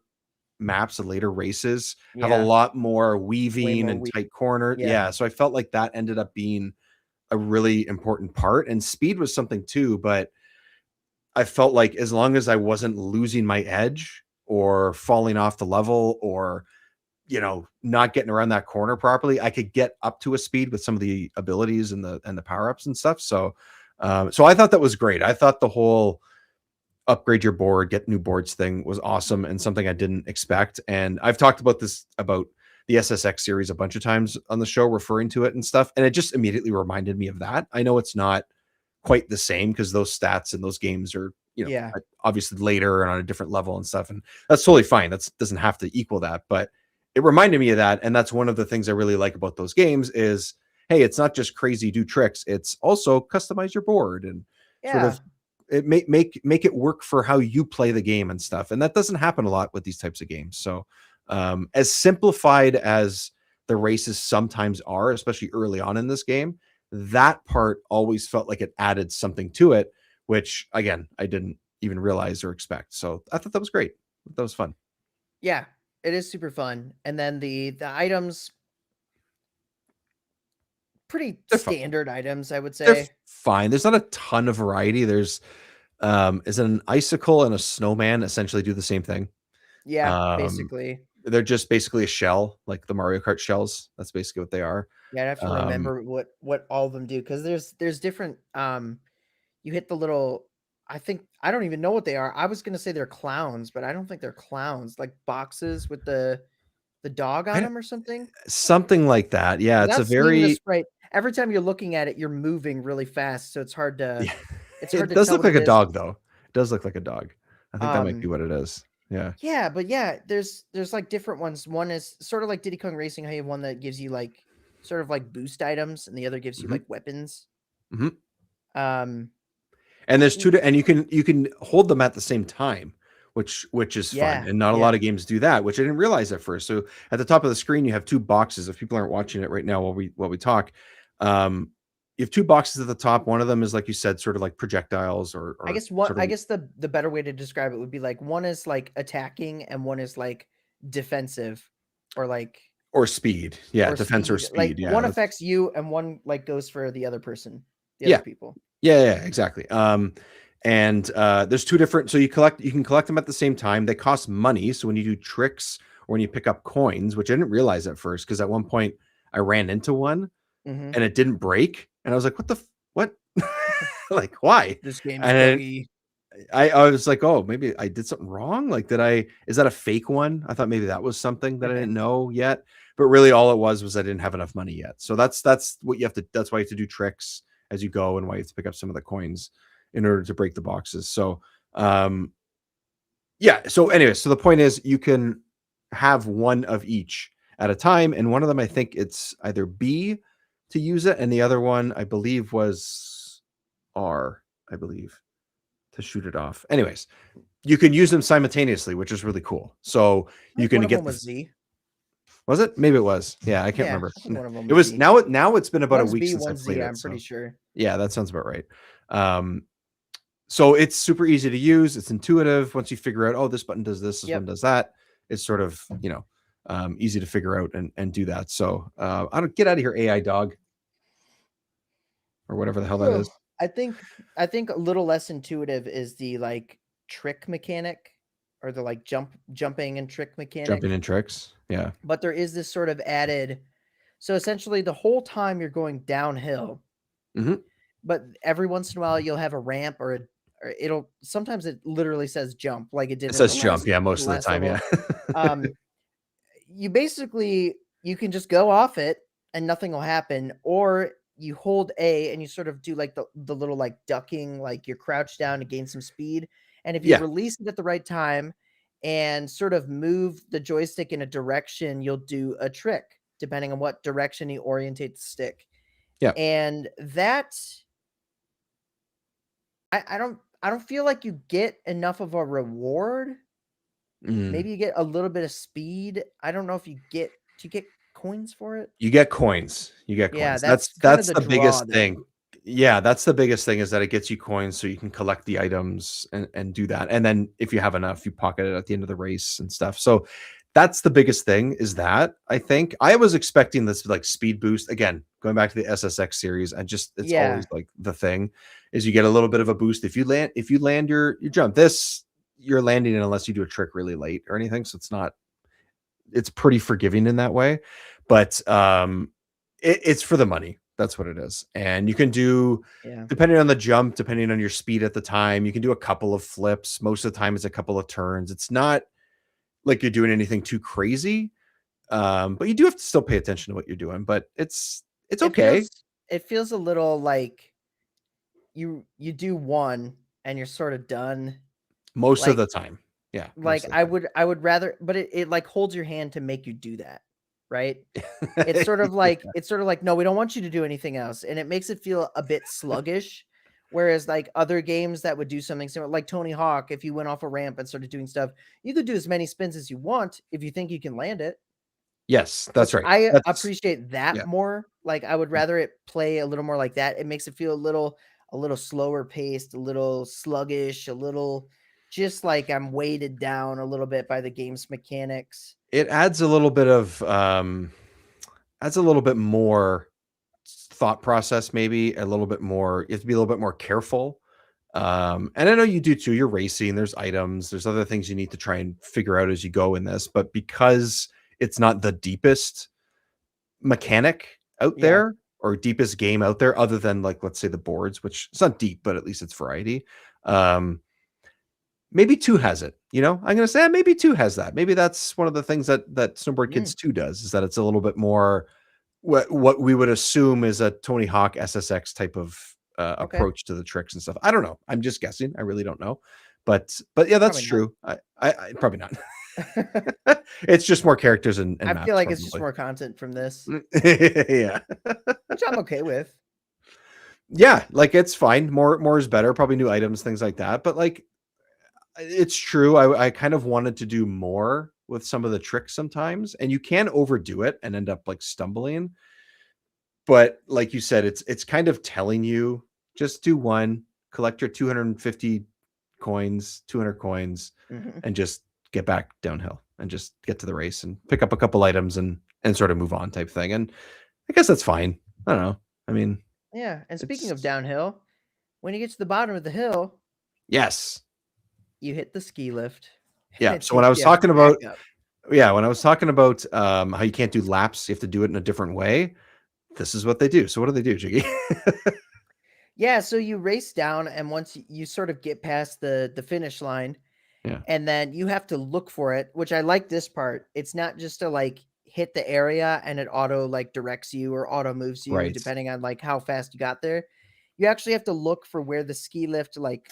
maps and later races have a lot more weaving and tight corner. Yeah. So I felt like that ended up being a really important part, and speed was something too, but I felt like as long as I wasn't losing my edge or falling off the level or, you know, not getting around that corner properly, I could get up to a speed with some of the abilities and the power-ups and stuff. So so I thought that was great. I thought the whole upgrade your board, get new boards thing was awesome, and something I didn't expect. And I've talked about this, about the SSX series a bunch of times on the show, referring to it and stuff. And it just immediately reminded me of that. I know it's not quite the same, because those stats and those games are, you know, obviously later and on a different level and stuff. And that's totally fine. That doesn't have to equal that, but it reminded me of that. And that's one of the things I really like about those games is, hey, it's not just crazy do tricks. It's also customize your board and sort of it make it work for how you play the game and stuff. And that doesn't happen a lot with these types of games. So as simplified as the races sometimes are, especially early on in this game, that part always felt like it added something to it, which again, I didn't even realize or expect. So I thought that was great. That was fun. Yeah, it is super fun. And then the items, pretty standard items, I would say. They're fine. There's not a ton of variety. There's is an icicle and a snowman essentially do the same thing. Yeah, basically. They're just basically a shell, like the Mario Kart shells. That's basically what they are. Yeah, I have to remember what all of them do, because there's different. You hit the little. I don't even know what they are. I was gonna say they're clowns, but I don't think they're clowns. Like boxes with the dog on them or something. Something like that. Yeah, it's a very right. Every time you're looking at it, you're moving really fast, so it's hard to. Yeah. It does look like a dog, though. It does look like a dog. I think that might be what it is. Yeah. Yeah, but yeah, there's like different ones. One is sort of like Diddy Kong Racing, how you have one that gives you like sort of like boost items, and the other gives you like weapons. And there's two, and you can hold them at the same time, which is fun, and not a lot of games do that, which I didn't realize at first. So at the top of the screen, you have 2 boxes. If people aren't watching it right now while we talk, you have two boxes at the top. One of them is, like you said, sort of like projectiles or I guess sort of, I guess the better way to describe it would be like one is like attacking and one is like defensive or like or speed. Yeah, or defense or speed. Like speed. Yeah, one affects you and one like goes for the other person, the yeah, other people. yeah, exactly. And there's two different. So you can collect them at the same time. They cost money. So when you do tricks or when you pick up coins, which I didn't realize at first, because at one point I ran into one Mhm. and it didn't break, and I was like, what? Like, why? This game is And then buggy. I was like, oh, maybe I did something wrong. Like, is that a fake one? I thought maybe that was something that I didn't know yet. But really all it was I didn't have enough money yet. So that's what you have to, that's why you have to do tricks as you go and why you have to pick up some of the coins in order to break the boxes. So, yeah. So anyway, so the point is you can have one of each at a time. And one of them, I think it's either B to use it. And the other one, I believe, was R, I believe, to shoot it off. Anyways, you can use them simultaneously, which is really cool. So you can one of get them was Z. Was it? Maybe it was. Yeah, I can't remember. I think one of them It was Z. now it's been about One's a week B, since I one's played Z, it. I'm pretty sure. Yeah, that sounds about right. So it's super easy to use. It's intuitive. Once you figure out, oh, this button does this one does that, it's sort of, easy to figure out and do that. So I don't get out of here, AI dog, or whatever the hell that is. I think a little less intuitive is the like trick mechanic or the like jumping and trick mechanic. Jumping in tricks. Yeah. But there is this sort of added, so essentially the whole time you're going downhill, but every once in a while you'll have a ramp or it'll, sometimes it literally says jump, like it did. It says jump. Yeah. Most of the time. level. Yeah. You basically, you can just go off it and nothing will happen, or you hold A and you sort of do like the little like ducking, like you're crouched down to gain some speed. And if you release it at the right time and sort of move the joystick in a direction, you'll do a trick depending on what direction you orientate the stick. Yeah. And that, I don't feel like you get enough of a reward. Maybe you get a little bit of speed. I don't know if you get coins for it. You get coins. Yeah, That's the biggest thing. Yeah, that's the biggest thing, is that it gets you coins so you can collect the items and do that. And then if you have enough, you pocket it at the end of the race and stuff. So that's the biggest thing, is that I think I was expecting this like speed boost. Again, going back to the SSX series, it's always like the thing is you get a little bit of a boost if you land your jump. This, you're landing in unless you do a trick really late or anything. So it's pretty forgiving in that way, but it's for the money. That's what it is. And you can do, depending on the jump, depending on your speed at the time, you can do a couple of flips. Most of the time it's a couple of turns. It's not like you're doing anything too crazy, but you do have to still pay attention to what you're doing. But it's okay. It feels a little like you do one and you're sort of done most of the time. Yeah. Like I would rather, but it like holds your hand to make you do that. Right. It's sort of like, no, we don't want you to do anything else. And it makes it feel a bit sluggish. Whereas like other games that would do something similar, like Tony Hawk, if you went off a ramp and started doing stuff, you could do as many spins as you want if you think you can land it. Yes, that's right. I appreciate that more. Like I would rather it play a little more like that. It makes it feel a little slower paced, a little sluggish, a little just like I'm weighted down a little bit by the game's mechanics. It adds a little bit of more thought process, maybe a little bit more. You have to be a little bit more careful. And I know you do too. You're racing, there's items, there's other things you need to try and figure out as you go in this, but because it's not the deepest mechanic out there or deepest game out there, other than like, let's say the boards, which it's not deep, but at least it's variety. Maybe 2 has it, I'm going to say maybe 2 has that. Maybe that's one of the things that Snowboard Kids 2 does, is that it's a little bit more what we would assume is a Tony Hawk SSX type of approach to the tricks and stuff. I don't know. I'm just guessing. I really don't know. But yeah, that's true. I probably not. It's just more characters and I maps, feel like probably. it's just more content from this. Yeah. Which I'm okay with. Yeah, like it's fine. More is better. Probably new items, things like that. But like, it's true. I kind of wanted to do more with some of the tricks sometimes, and you can overdo it and end up like stumbling. But like you said, it's kind of telling you just do one, collect your 250 coins, 200 coins, Mhm. and just get back downhill and just get to the race and pick up a couple items and sort of move on type thing. And I guess that's fine. I don't know. I mean, Yeah, and speaking of it's downhill, when you get to the bottom of the hill, yes. you hit the ski lift, and Yeah. it So when I takes was you talking back about up. when I was talking about how you can't do laps, you have to do it in a different way. This is what they do. So what do they do, Jiggy? Yeah, so you race down, and once you sort of get past the finish line, Yeah. and then you have to look for it, which I like this part. It's not just to like hit the area and it auto like directs you or auto moves you Right. depending on like how fast you got there. You actually have to look for where the ski lift like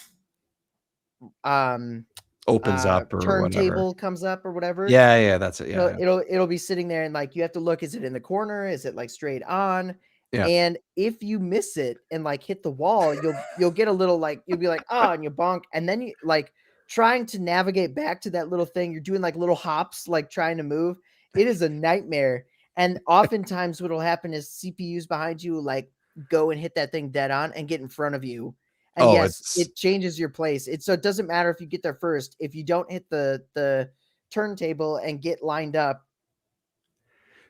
um Opens up or whatever. turntable comes up or whatever. Yeah, that's it. So Yeah. it'll be sitting there and like you have to look, is it in the corner? Is it like straight on? Yeah. And if you miss it and like hit the wall, you'll get a little like you'll be like, oh, and you bonk, and then you like trying to navigate back to that little thing. You're doing like little hops, like trying to move. It is a nightmare. And oftentimes what'll happen is CPUs behind you like go and hit that thing dead on and get in front of you. And Oh, yes, it's it changes your place. So it doesn't matter if you get there first. If you don't hit the turntable and get lined up,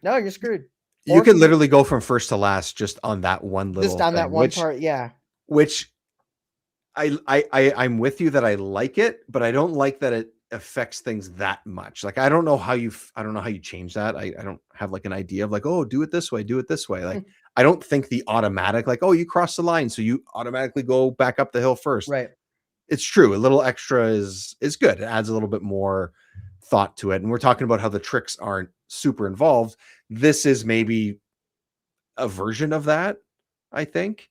no, you're screwed. you Or if could you literally go from first to last just on that one just little on that thing, one part, yeah. which I'm with you that I like it, but I don't like that it affects things that much. Like I don't know how you change that. I don't have like an idea of like, oh, do it this way, do it this way. Like I don't think the automatic like, oh, you cross the line, so you automatically go back up the hill first. Right. It's true. A little extra is good. It adds a little bit more thought to it. And we're talking about how the tricks aren't super involved. This is maybe a version of that, I think,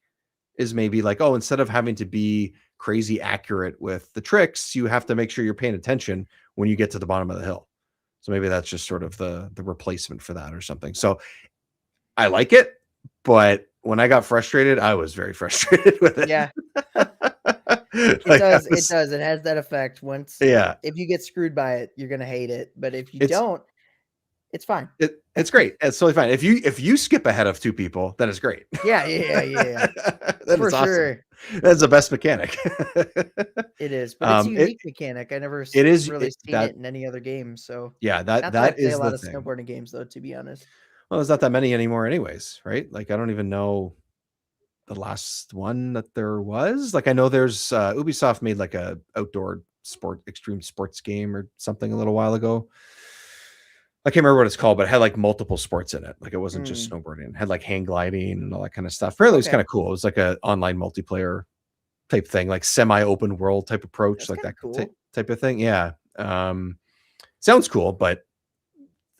is maybe like, oh, instead of having to be crazy accurate with the tricks, you have to make sure you're paying attention when you get to the bottom of the hill. So maybe that's just sort of the replacement for that or something. So I like it, but when I got frustrated, I was very frustrated with it. Yeah. It Like, does. It does. It has that effect. Once yeah, if you get screwed by it, you're gonna hate it. But if you it's don't, it's fine. it's great. It's totally fine. If you skip ahead of two people, then it's great. Yeah. Then For it's awesome. sure. That's the best mechanic. It is, but it's a It unique mechanic. I never it is really seen that it in any other game. So yeah, not that I that play a is lot the of thing. snowboarding games though, to be honest. Well, there's not that many anymore anyways, right? Like I don't even know the last one that there was. Like I know there's Ubisoft made like a outdoor extreme sports game or something a little while ago. I can't remember what it's called, but it had like multiple sports in it. Like it wasn't just snowboarding. It had like hang gliding and all that kind of stuff. Apparently it was kind of cool. It was like a online multiplayer type thing, like semi-open world type approach, That's like that cool. type of thing. Yeah. Sounds cool, but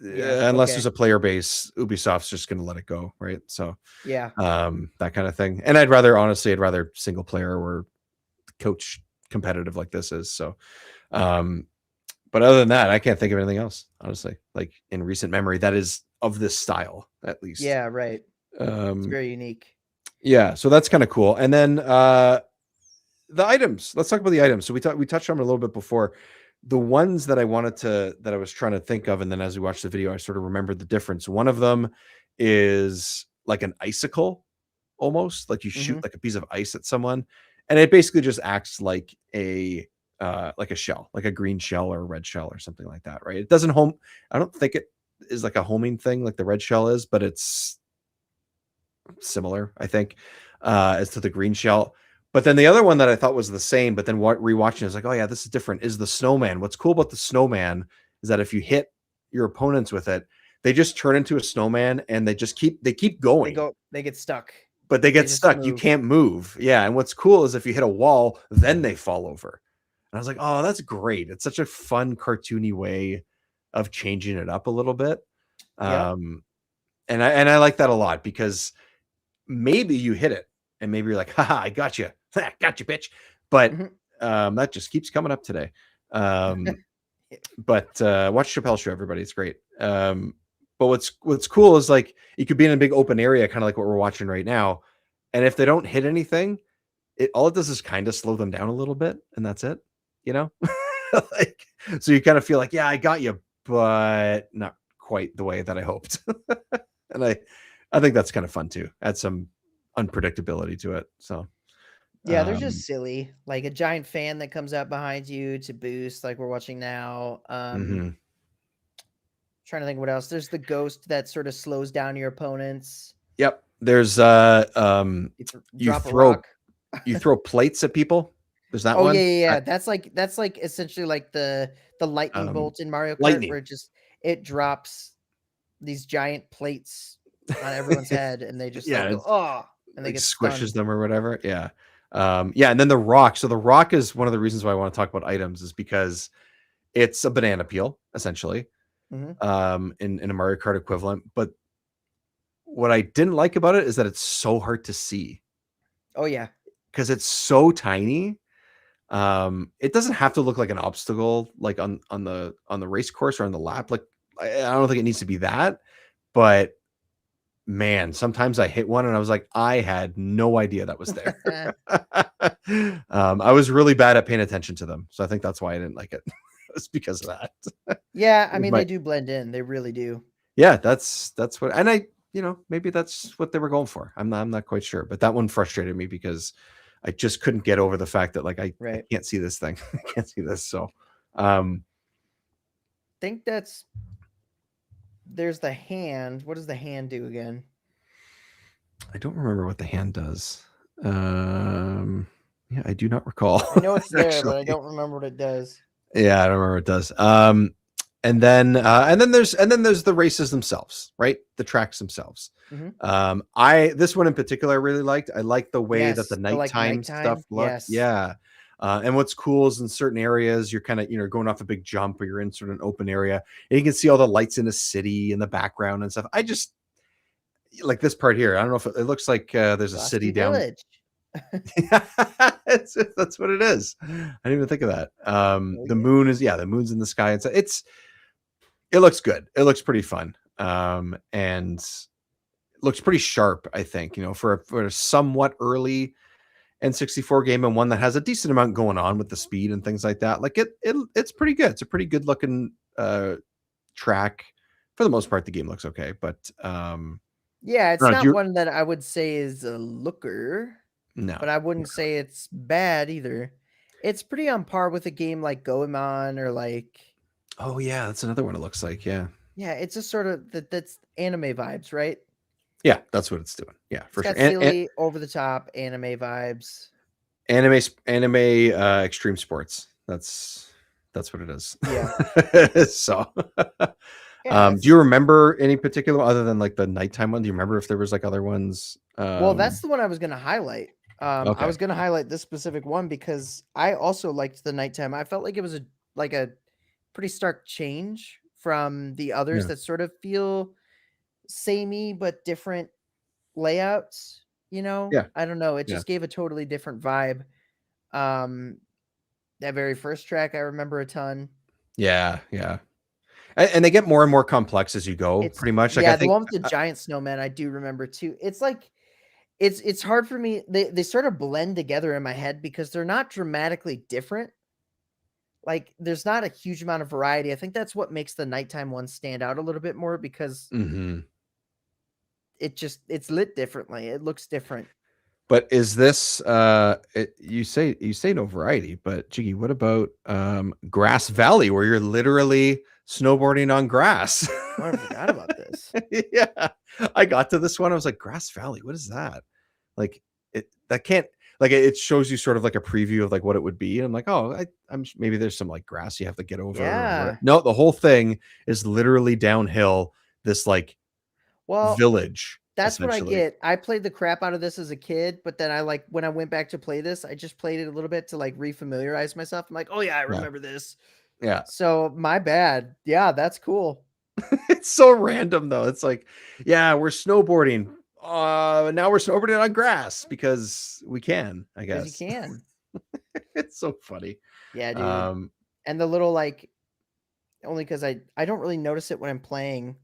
Yeah, unless there's a player base, Ubisoft's just going to let it go, right? So yeah. that kind of thing. And I'd rather single player or coach competitive like this is. So but other than that, I can't think of anything else, honestly, like in recent memory that is of this style, at least. Yeah, right. It's very unique. Yeah, so that's kind of cool. And then the items. Let's talk about the items. So we touched on it a little bit before. The ones that I was trying to think of, and then as we watched the video, I sort of remembered the difference. One of them is like an icicle, almost like you shoot like a piece of ice at someone, and it basically just acts like a shell, like a green shell or a red shell or something like that, right? It doesn't home. I don't think it is like a homing thing like the red shell is, but it's similar, I think, as to the green shell. But then the other one that I thought was the same, but then rewatching is like, oh yeah, this is different, is the snowman. What's cool about the snowman is that if you hit your opponents with it, they just turn into a snowman and they keep going. They get stuck. But they get stuck. You can't move. Yeah. And what's cool is if you hit a wall, then they fall over. And I was like, oh, that's great. It's such a fun, cartoony way of changing it up a little bit. Yep. And I like that a lot because maybe you hit it and maybe you're like, haha, I got you. Got you, bitch. But that just keeps coming up today. But watch Chappelle's Show, everybody. It's great. But what's cool is like you could be in a big open area, kind of like what we're watching right now. And if they don't hit anything, all it does is kind of slow them down a little bit, and that's it, you know? Like, so you kind of feel like, yeah, I got you, but not quite the way that I hoped. And I think that's kind of fun too. Add some unpredictability to it. So Yeah, they're just silly. Like a giant fan that comes out behind you to boost, like we're watching now. mhm. Trying to think what else. There's the ghost that sort of slows down your opponents. Yep. There's You you drop a throw rock. you throw plates at people. There's that Oh one. yeah. That's like essentially like the lightning Um, bolt in Mario Kart, lightning. where it drops these giant plates on everyone's head, and they just like go, it's oh, and they like get squishes stunned. them or whatever. Yeah. Yeah, and then the rock. So the rock is one of the reasons why I want to talk about items is because it's a banana peel, essentially. Mhm. In a Mario Kart equivalent. But what I didn't like about it is that it's so hard to see Oh yeah. because it's so tiny. It doesn't have to look like an obstacle like on the race course or on the lap. Like I don't think it needs to be that, but man, sometimes I hit one and I was like, I had no idea that was there. I was really bad at paying attention to them, so I think that's why I didn't like it. It's because of that. Yeah, I mean But they do blend in. They really do. yeah, that's what, and I, maybe that's what they were going for. I'm not quite sure, but that one frustrated me because I just couldn't get over the fact that like I Right. can't see this thing. I can't see this. So, Think there's the hand. What does the hand do again? I don't remember what the hand does. Yeah, I do not recall. I know it's there, but I actually. don't remember what it does. Yeah, I don't remember what it does. And then there's the races themselves, right? The tracks themselves. Mhm. This one in particular I really liked. I like the way that the Yes, the, like, nighttime stuff nighttime, looked. yes. Yeah. And what's cool is in certain areas you're kind of going off a big jump or you're in sort of an open area and you can see all the lights in a city in the background and stuff. I just like this part here. I don't know if it looks like there's a city Frosty down. Village. Yeah, that's what it is. I didn't even think of that. The moon is, the moon's in the sky. It looks good. It looks pretty fun. And it looks pretty sharp, I think, for a somewhat early N64 game and one that has a decent amount going on with the speed and things like that. Like it's pretty good. It's a pretty good looking track. For the most part, the game looks okay, but yeah, it's no, not one that I would say is a looker. No, but I wouldn't say it's bad either. It's pretty on par with a game like Goemon or like. Oh yeah, that's another one. It looks like yeah. It's just sort of that's anime vibes, right? Yeah, that's what it's doing. Yeah, for It's sure. got silly, over the top anime vibes. Anime extreme sports. That's what it is. Yeah. So, Yeah, do you remember any particular other than like the nighttime one? Do you remember if there was like other ones? well, that's the one I was going to highlight. I Okay. was going to highlight this specific one because I also liked the nighttime. I felt like it was a pretty stark change from the others Yeah. that sort of feel samey but different layouts. Yeah. I don't know. It Yeah. just gave a totally different vibe. That very first track I remember a ton. Yeah, yeah. And they get more and more complex as you go, It's pretty much. Like yeah, I the think one with the giant snowman I do remember too. It's like it's hard for me. They sort of blend together in my head because they're not dramatically different. Like there's not a huge amount of variety. I think that's what makes the nighttime one stand out a little bit more because it's lit differently. It looks different. But is this you say no variety, but Jiggy, what about Grass Valley where you're literally snowboarding on grass? Oh, I forgot about this. Yeah. I got to this one. I was like, Grass Valley, what is that? Like that can't like it shows you sort of like a preview of like what it would be. And I'm like, oh, I'm maybe there's some like grass you have to get over. Yeah. No, the whole thing is literally downhill, this like village. That's what I get. I played the crap out of this as a kid, but then when I went back to play this, I just played it a little bit to like refamiliarize myself. I'm like, oh yeah, I remember this. Yeah. So my bad. Yeah, that's cool. It's so random though. It's like, yeah, we're snowboarding. Now we're snowboarding on grass because we can, I guess. You can. It's so funny. Yeah, dude. And the little like only because I don't really notice it when I'm playing.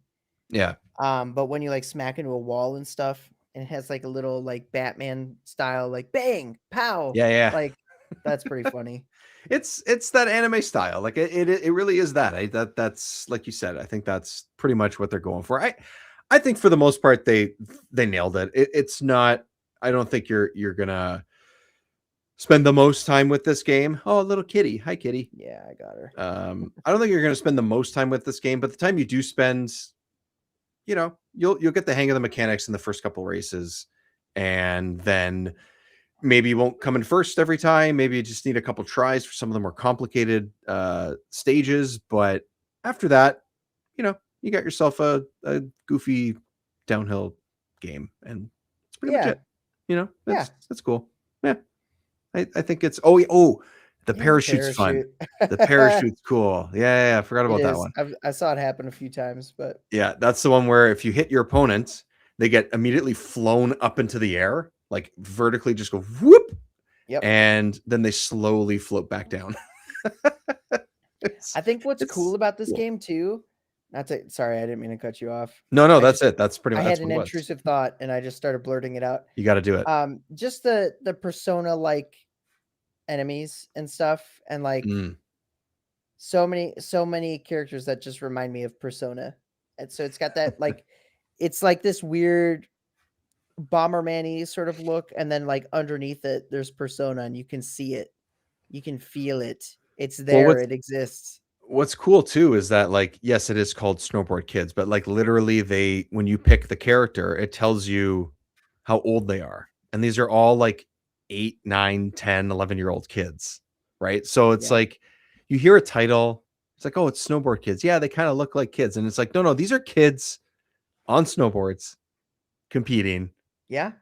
Yeah. But when you like smack into a wall and stuff, and it has like a little like Batman style, like bang, pow. Yeah. Like that's pretty funny. It's that anime style. Like it really is that. That's like you said. I think that's pretty much what they're going for. I think for the most part they nailed it. It's not. I don't think you're gonna spend the most time with this game. Oh, little kitty. Hi, kitty. Yeah, I got her. I don't think you're gonna spend the most time with this game, but the time you do spend, you'll get the hang of the mechanics in the first couple races, and then maybe you won't come in first every time. Maybe you just need a couple tries for some of the more complicated stages. But after that, you got yourself a goofy downhill game, and it's pretty much it. That's cool. Yeah, I think it's the parachute's fun. The parachute's cool. Yeah, I forgot about that one. I saw it happen a few times, but yeah, that's the one where if you hit your opponent, they get immediately flown up into the air, like vertically, just go whoop. Yep. And then they slowly float back down. I think what's cool about this game too. Sorry, I didn't mean to cut you off. No, that's it. That's pretty much. I had an intrusive thought, and I just started blurting it out. You got to do it. Just the Persona like enemies and stuff, and like so many characters that just remind me of Persona, and so it's got that like, it's like this weird Bomberman-y sort of look, and then like underneath it, there's Persona, and you can see it, you can feel it. It's there. It exists. What's cool too is that, like, yes, it is called Snowboard Kids, but like literally when you pick the character, it tells you how old they are. And these are all like 8, 9, 10, 11-year-old kids, right? So it's like you hear a title, it's like, oh, it's Snowboard Kids. Yeah, they kind of look like kids. And it's like, no, these are kids on snowboards competing. Yeah.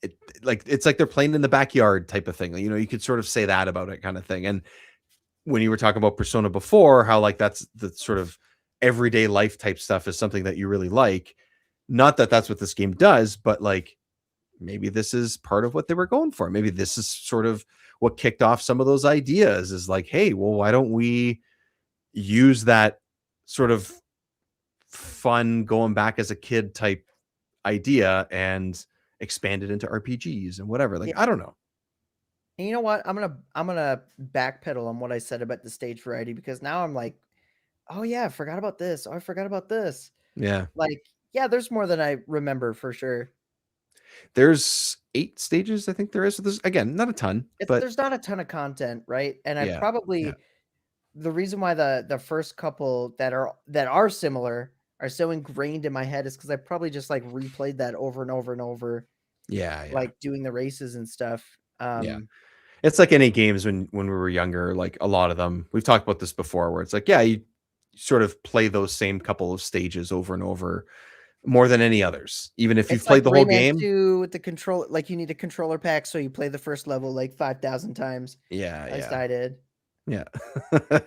It's like they're playing in the backyard type of thing. You could sort of say that about it, kind of thing. And when you were talking about Persona before, how like that's the sort of everyday life type stuff is something that you really like. Not that that's what this game does, but like maybe this is part of what they were going for. Maybe this is sort of what kicked off some of those ideas, is like, hey, well, why don't we use that sort of fun going back as a kid type idea and expand it into RPGs and whatever. Like, I don't know. And you know what? I'm gonna backpedal on what I said about the stage variety, because now I'm like, oh yeah, I forgot about this. Oh, I forgot about this. Yeah. Like, yeah, there's more than I remember for sure. There's 8 stages, I think there is. So there's, again, not a ton, but there's not a ton of content, right? And I probably the reason why the first couple that are similar are so ingrained in my head is because I probably just like replayed that over and over and over. Yeah. Like doing the races and stuff. It's like any games when we were younger, like a lot of them, we've talked about this before, where it's like, yeah, you sort of play those same couple of stages over and over more than any others, even if you've played the whole game. With the control, like you need a controller pack, so you play the first level like 5,000 times. I did. Yeah.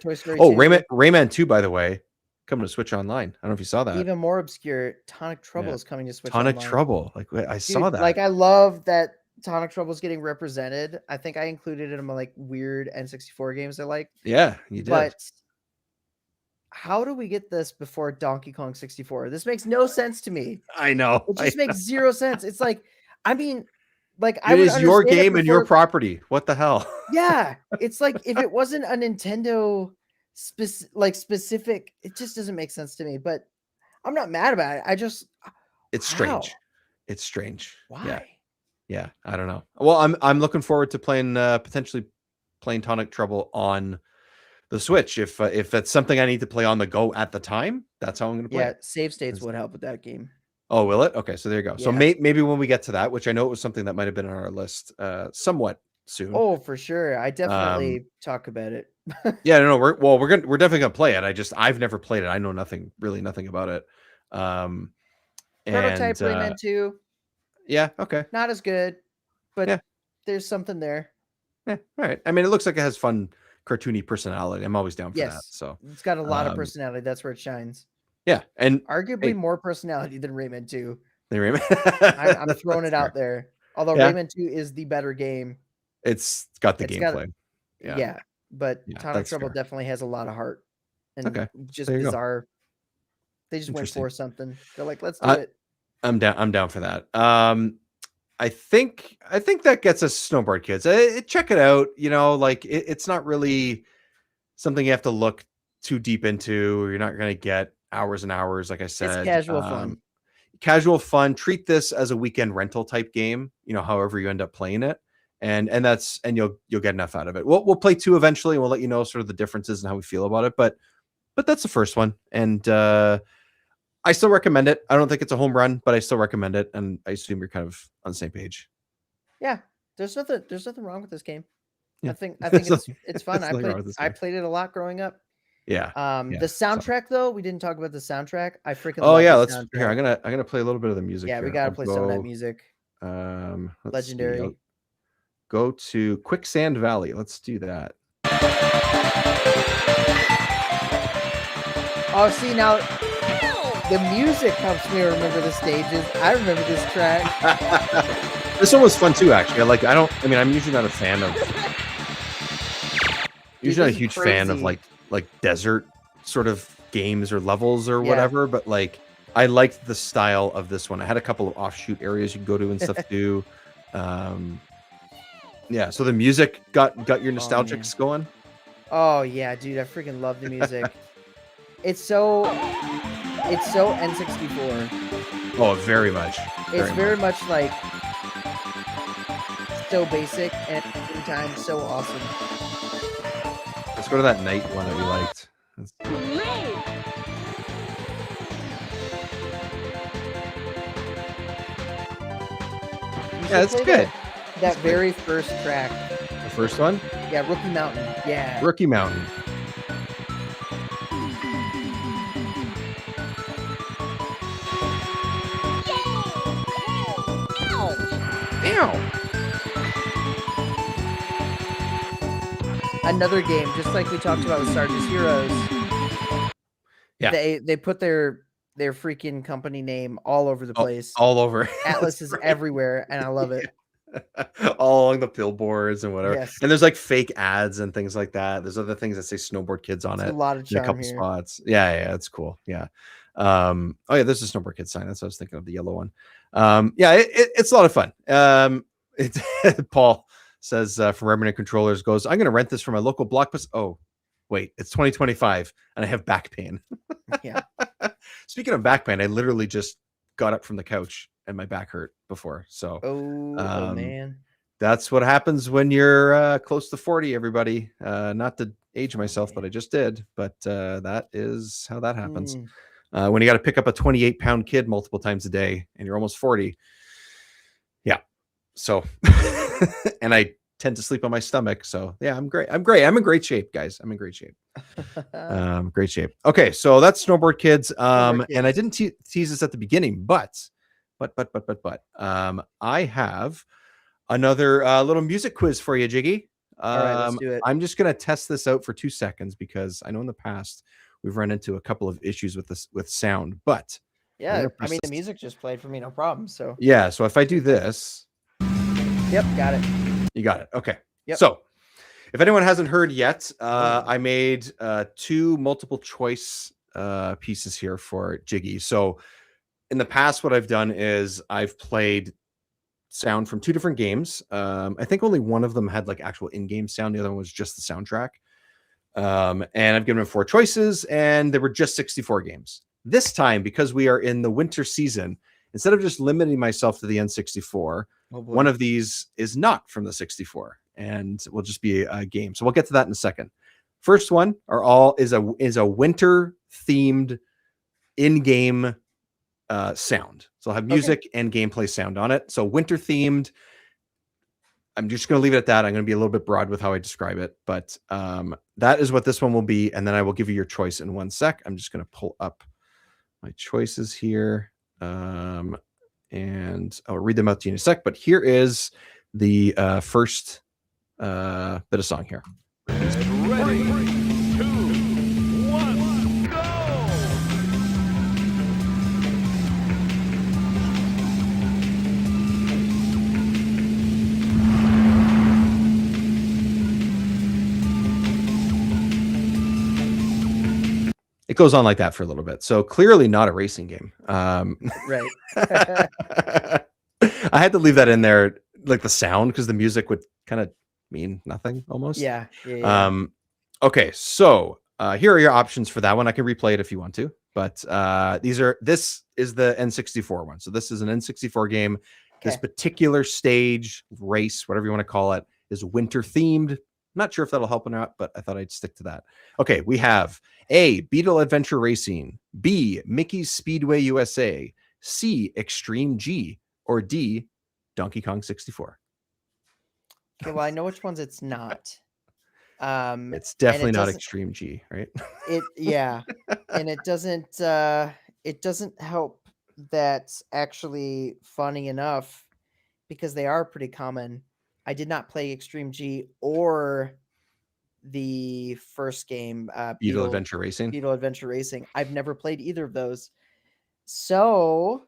Toy Story 2. Rayman Rayman 2, by the way, coming to Switch Online. I don't know if you saw that. Even more obscure, Tonic Trouble is coming to Switch Online. Tonic Trouble, like I saw that. Like I love that Tonic Trouble is getting represented. I think I included it in my like weird N64 games I like. Yeah, you did. But how do we get this before Donkey Kong 64? This makes no sense to me. I know. It just makes zero sense. It's like, I mean, like it is your game and your property. What the hell? Yeah, it's like if it wasn't a Nintendo specific, it just doesn't make sense to me. But I'm not mad about it. It's strange. It's strange. Why? Yeah, I don't know. Well, I'm looking forward to potentially playing Tonic Trouble on the Switch. If that's something I need to play on the go at the time, that's how I'm going to play. Yeah, save states would help with that game. Oh, will it? Okay, so there you go. Yeah. So maybe when we get to that, which I know it was something that might have been on our list somewhat soon. Oh, for sure. I definitely talk about it. Yeah, no, we're definitely gonna play it. I've never played it. I know nothing about it. Prototype Rayman 2. Yeah, okay. Not as good, but there's something there. Yeah, all right. I mean, it looks like it has fun, cartoony personality. I'm always down for that. So it's got a lot of personality. That's where it shines. Yeah, and arguably more personality than Rayman 2. I'm throwing it out there. Although Rayman 2 is the better game. It's got the gameplay. Yeah, but Tonic Trouble definitely has a lot of heart. And just bizarre. They just went for something. They're like, let's do it. I'm down for that. I think that gets us Snowboard Kids. Check it out. Like it's not really something you have to look too deep into. You're not going to get hours and hours. Like I said, it's casual fun. casual fun. Treat this as a weekend rental type game, however you end up playing it. And you'll get enough out of it. We'll play 2 eventually. And we'll let you know sort of the differences and how we feel about it. But that's the first one. And I still recommend it. I don't think it's a home run, but I still recommend it. And I assume you're kind of on the same page. Yeah, there's nothing wrong with this game. Yeah. I think it's fun. I played it a lot growing up. Yeah. The soundtrack though, we didn't talk about the soundtrack. I freaking love the let's soundtrack. Here. I'm gonna play a little bit of the music. Yeah, here. we gotta play some of that music. Legendary. Go to Quicksand Valley. Let's do that. Oh, see now the music helps me remember the stages. I remember this track. This one was fun too, actually. I'm usually not a fan of not a huge fan of like desert sort of games or levels or whatever, but like I liked the style of this one. I had a couple of offshoot areas you can go to and stuff too. Yeah, so the music got your nostalgics going. Oh yeah, dude, I freaking love the music. It's so N64. Oh, very much. It's very much like so basic and at the same time so awesome. Let's go to that night one that we liked. Yeah, it's good. That very first track. The first one? Yeah, Rookie Mountain. Yeah. Rookie Mountain. Another game, just like we talked about with Sarge's Heroes. Yeah. They put their freaking company name all over the place. All over. ATLUS is everywhere, and I love it. All along the billboards and whatever. Yes. And there's like fake ads and things like that. There's other things that say Snowboard Kids on it. A lot of charm in a couple here. spots. Yeah, it's cool. Yeah. Oh yeah, there's a Snowboard Kids sign. That's what I was thinking of, the yellow one. Yeah, it's a lot of fun. It's Paul says from Remnant Controllers goes, I'm gonna rent this from my local Blockbuster. Oh, wait, it's 2025 and I have back pain. Yeah. Speaking of back pain, I literally just got up from the couch and my back hurt before. So oh man. That's what happens when you're close to 40, everybody. Not to age myself, but I just did. But that is how that happens. When you got to pick up a 28-pound kid multiple times a day and you're almost 40. Yeah. So, and I tend to sleep on my stomach. So yeah, I'm great. I'm in great shape, guys. I'm in great shape. Great shape. Okay. So that's Snowboard Kids. And I didn't tease this at the beginning, but I have another little music quiz for you, Jiggy. All right, let's do it. I'm just going to test this out for 2 seconds because I know in the past we've run into a couple of issues with sound, but yeah, I mean, the music just played for me, no problem. So yeah, so if I do this, yep, got it. You got it. Okay. Yep. So if anyone hasn't heard yet, I made 2 multiple choice pieces here for Jiggy. So in the past, what I've done is I've played sound from 2 different games. I think only one of them had like actual in-game sound. The other one was just the soundtrack. And I've given them 4 choices and there were just 64 games. This time, because we are in the winter season, instead of just limiting myself to the N64, one of these is not from the 64 and will just be a game. So we'll get to that in a second. First one is a winter themed in-game sound. So I'll have music and gameplay sound on it. So winter themed. I'm just going to leave it at that. I'm going to be a little bit broad with how I describe it, but that is what this one will be. And then I will give you your choice in 1 sec. I'm just going to pull up my choices here. And I'll read them out to you in a sec, but here is the first bit of song here. Ready, 2, 1, go! It goes on like that for a little bit. So clearly not a racing game. Right. I had to leave that in there, like the sound, because the music would kind of mean nothing almost. Yeah. Okay, so here are your options for that one. I can replay it if you want to. But this is the N64 one. So this is an N64 game. This particular stage, race, whatever you want to call it, is winter themed. Not sure if that'll help or not, but I thought I'd stick to that. Okay, we have A, Beetle Adventure Racing, B, Mickey's Speedway USA, C, Extreme G, or D, Donkey Kong 64. Okay, well, I know which ones it's not. It's definitely not Extreme G, right? And it doesn't help that's actually funny enough because they are pretty common. I did not play Extreme G or the first game, Beetle Adventure Racing. Beetle Adventure Racing. I've never played either of those. So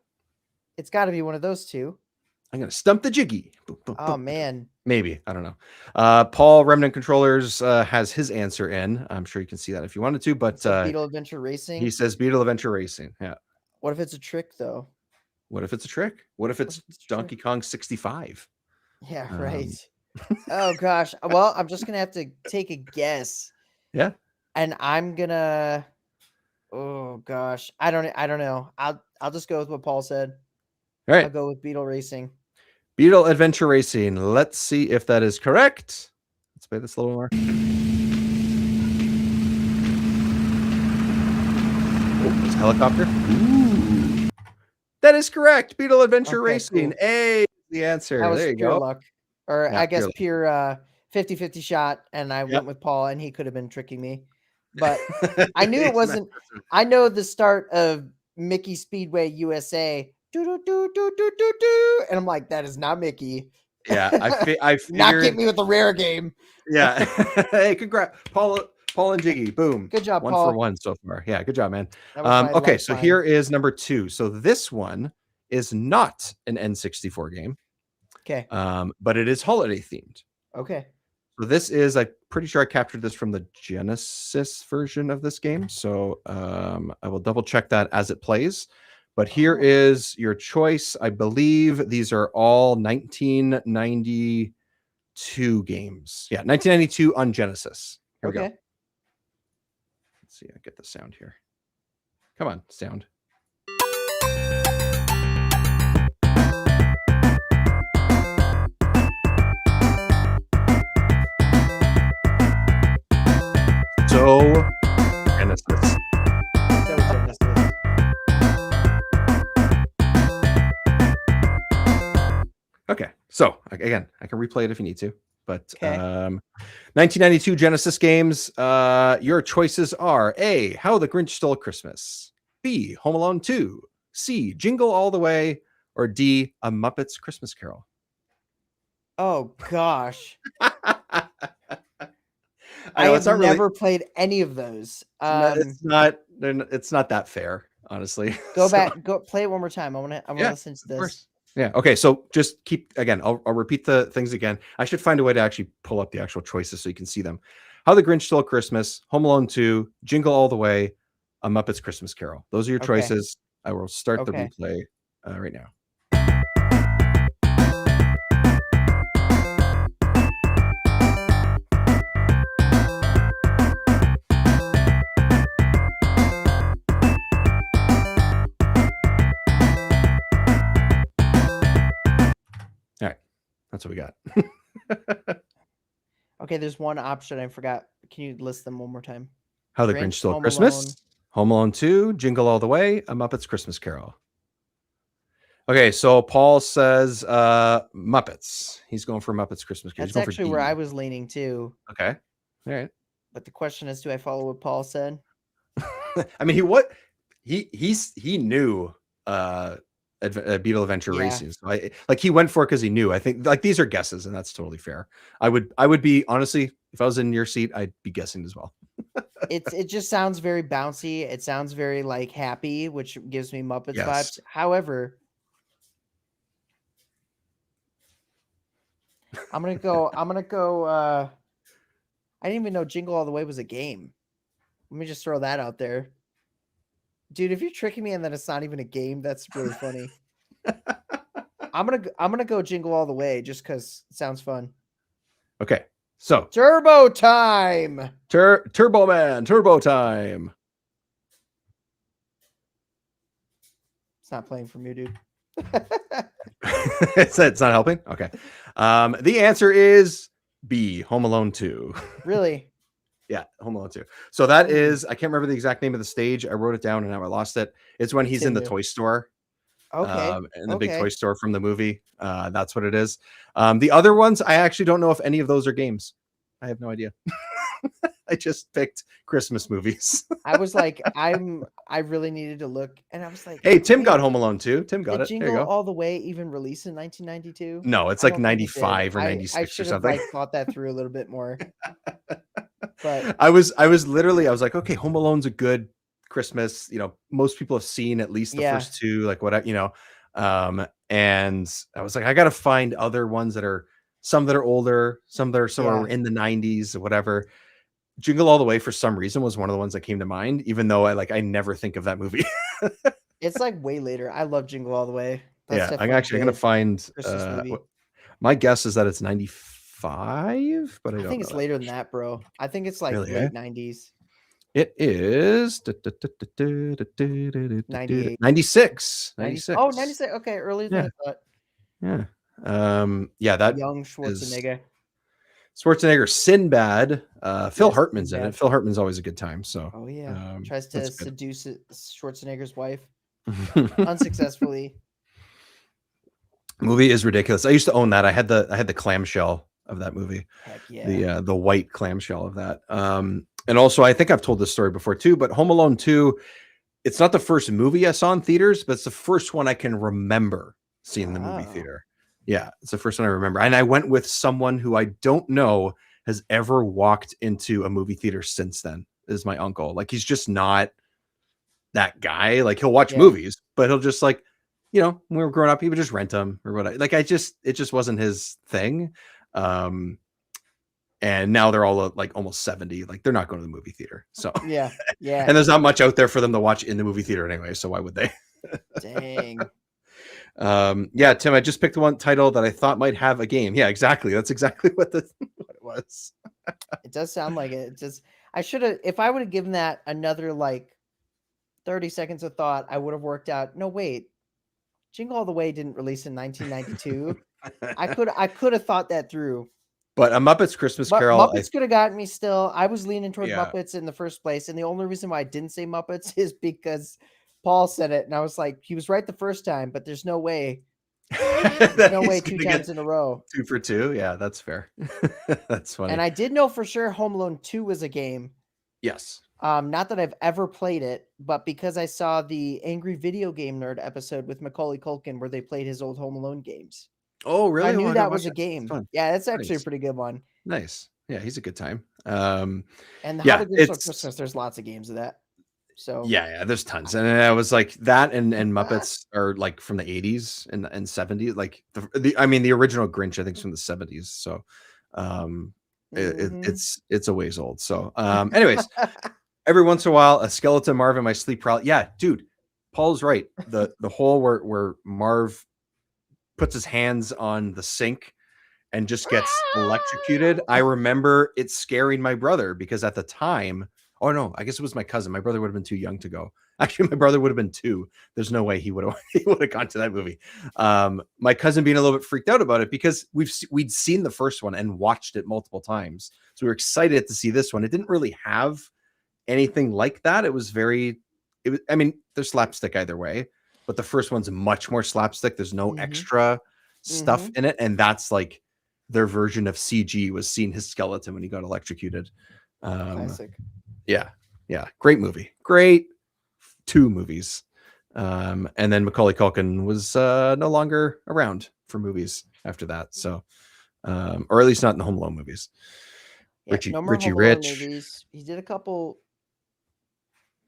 it's got to be one of those two. I'm going to stump the Jiggy. Oh, man. Maybe. I don't know. Paul, Remnant Controllers, has his answer in. I'm sure you can see that if you wanted to, but Beetle Adventure Racing. He says Beetle Adventure Racing. Yeah. What if it's a trick, though? What if it's a trick? What if it's Donkey Kong 65? Yeah, right. Oh, gosh. Well, I'm just going to have to take a guess. Yeah. And I'm going to... Oh, gosh. I don't know. I'll just go with what Paul said. All right. I'll go with Beetle Racing. Beetle Adventure Racing. Let's see if that is correct. Let's play this a little more. Oh, it's a helicopter. Ooh. That is correct. Beetle Adventure Racing. Cool. A, the answer. That was there you pure go. Luck. Or I guess pure 50-50 shot, and I went with Paul, and he could have been tricking me. But I knew it wasn't. I know the start of Mickey Speedway USA. And I'm like, that is not Mickey. Yeah, I figured, not get me with the rare game. Yeah. Hey, congrats, Paul and Jiggy. Boom. Good job, One Paul. for one so far. Yeah, good job, man. Okay, so here is number 2. So this one is not an N64 game. Okay. But it is holiday themed. Okay. So this is, I'm pretty sure I captured this from the Genesis version of this game. So I will double check that as it plays. But here is your choice. I believe these are all 1992 games. Yeah, 1992 on Genesis. Here we go. Let's see. I get the sound here. Come on, sound. So Genesis. Okay, so again, I can replay it if you need to, but 1992 Genesis games. Your choices are A, How the Grinch Stole Christmas, B, Home Alone 2, C, Jingle All the Way, or D, A Muppet's Christmas Carol. Oh gosh. I have never played any of those. It's not that fair, honestly. Go play it one more time. I want to listen to this. Yeah. Okay. So just keep again. I'll repeat the things again. I should find a way to actually pull up the actual choices so you can see them. How the Grinch Stole Christmas, Home Alone 2, Jingle All the Way, A Muppet's Christmas Carol. Those are your choices. I will start the replay right now. That's what we got. Okay, there's one option I forgot. Can you list them one more time? How the Grinch Stole Christmas, Home Alone 2, Jingle All the Way, A Muppet's Christmas Carol. Okay, so Paul says Muppets. He's going for Muppet's Christmas Carol. That's actually where I was leaning too. Okay, all right. But the question is, do I follow what Paul said? I mean, he knew Beetle Adventure Racing. So he went for it because he knew. I think these are guesses, and that's totally fair. I would be, honestly, if I was in your seat, I'd be guessing as well. It just sounds very bouncy. It sounds very happy, which gives me Muppets vibes. However, I'm gonna go. I didn't even know Jingle All the Way was a game. Let me just throw that out there. Dude, if you're tricking me and then it's not even a game, that's really funny. I'm gonna go Jingle All the Way just because it sounds fun. Okay, so Turbo time. Turbo Man, Turbo time. not playing from you, dude. It's not helping. Okay. The answer is B, Home Alone 2. Really? Yeah, Home Alone 2. So that is, I can't remember the exact name of the stage. I wrote it down and now I lost it. It's when he's in the Continue. toy store. Okay. In the big toy store from the movie. That's what it is. The other ones, I actually don't know if any of those are games. I have no idea. I just picked Christmas movies. I was like, I really needed to look, and I was like, Hey, Tim wait, got Home Alone 2. Tim got did it. There you Jingle go. All the Way even release in 1992? No, it's I like don't think it did. 95 or I 96 or should have something. like thought that through a little bit more. But I was like, okay, Home Alone's a good Christmas. You know, most people have seen at least the first two, like what, you know. And I was like, I got to find other ones that are some that are older, some that are somewhere in the 90s or whatever. Jingle All the Way for some reason was one of the ones that came to mind, even though I never think of that movie. it's like way later. I love Jingle All the Way. That's I'm gonna find my guess is that it's 95, but I think it's later than that, bro. I think it's like Really, late 90s. It is 98. 96. Oh, 96. Okay, earlier than I thought. Yeah. Yeah, that Young Schwarzenegger. Schwarzenegger, Sinbad. Phil Hartman's in it. Phil Hartman's always a good time. So oh yeah, tries to seduce Schwarzenegger's wife unsuccessfully. unsuccessfully. Movie is ridiculous. I used to own that. I had the clamshell of that movie. Heck yeah. The white clamshell of that. And also I think I've told this story before too, but Home Alone 2, it's not the first movie I saw in theaters, but it's the first one I can remember seeing in the movie theater. Yeah, it's the first one I remember. And I went with someone who I don't know has ever walked into a movie theater since then. Is my uncle. Like, he's just not that guy. Like, he'll watch movies, but he'll just like, you know, when we were growing up, he would just rent them or whatever. Like, it just wasn't his thing. And now they're all like almost 70. Like, they're not going to the movie theater. So yeah. And there's not much out there for them to watch in the movie theater anyway. So why would they? Dang. Yeah, Tim, I just picked one title that I thought might have a game. Yeah, exactly. That's exactly what it was. It does sound like it. I should have, if I would have given that another like 30 seconds of thought, I would have worked out. No, wait. Jingle All the Way didn't release in 1992. I could have thought that through. But A Muppet's Christmas Carol, Muppets could have gotten me still. I was leaning toward Muppets in the first place, and the only reason why I didn't say Muppets is because Paul said it, and I was like, he was right the first time, but there's no way. There's no way 2 times in a row. 2 for 2. Yeah, that's fair. That's funny. And I did know for sure Home Alone 2 was a game. Yes. Not that I've ever played it, but because I saw the Angry Video Game Nerd episode with Macaulay Culkin where they played his old Home Alone games. Oh, really? I knew that was a game. Yeah, that's actually Nice. a pretty good one. Nice. Yeah, he's a good time. And the How to Get for Christmas, there's lots of games of that. So yeah, there's tons. And I was like that and Muppets are like from the 80s and 70s. Like the original Grinch, I think, is from the 70s. So it's a ways old. So anyways, every once in a while, a skeleton Marv in my sleep paralysis. Yeah, dude, Paul's right. The hole where Marv puts his hands on the sink and just gets electrocuted. I remember it scaring my brother because at the time, oh no, I guess it was my cousin. My brother would have been too young to go. Actually, my brother would have been 2. There's no way he would have gone to that movie. My cousin being a little bit freaked out about it because we'd seen the first one and watched it multiple times. So we were excited to see this one. It didn't really have anything like that. I mean, there's slapstick either way, but the first one's much more slapstick. There's no extra stuff in it. And that's like their version of CG was seeing his skeleton when he got electrocuted. Classic. Yeah. Great movie. Great 2 movies. And then Macaulay Culkin was no longer around for movies after that. So, or at least not in the Home Alone movies. Yeah, Richie Rich. Movies. He did a couple.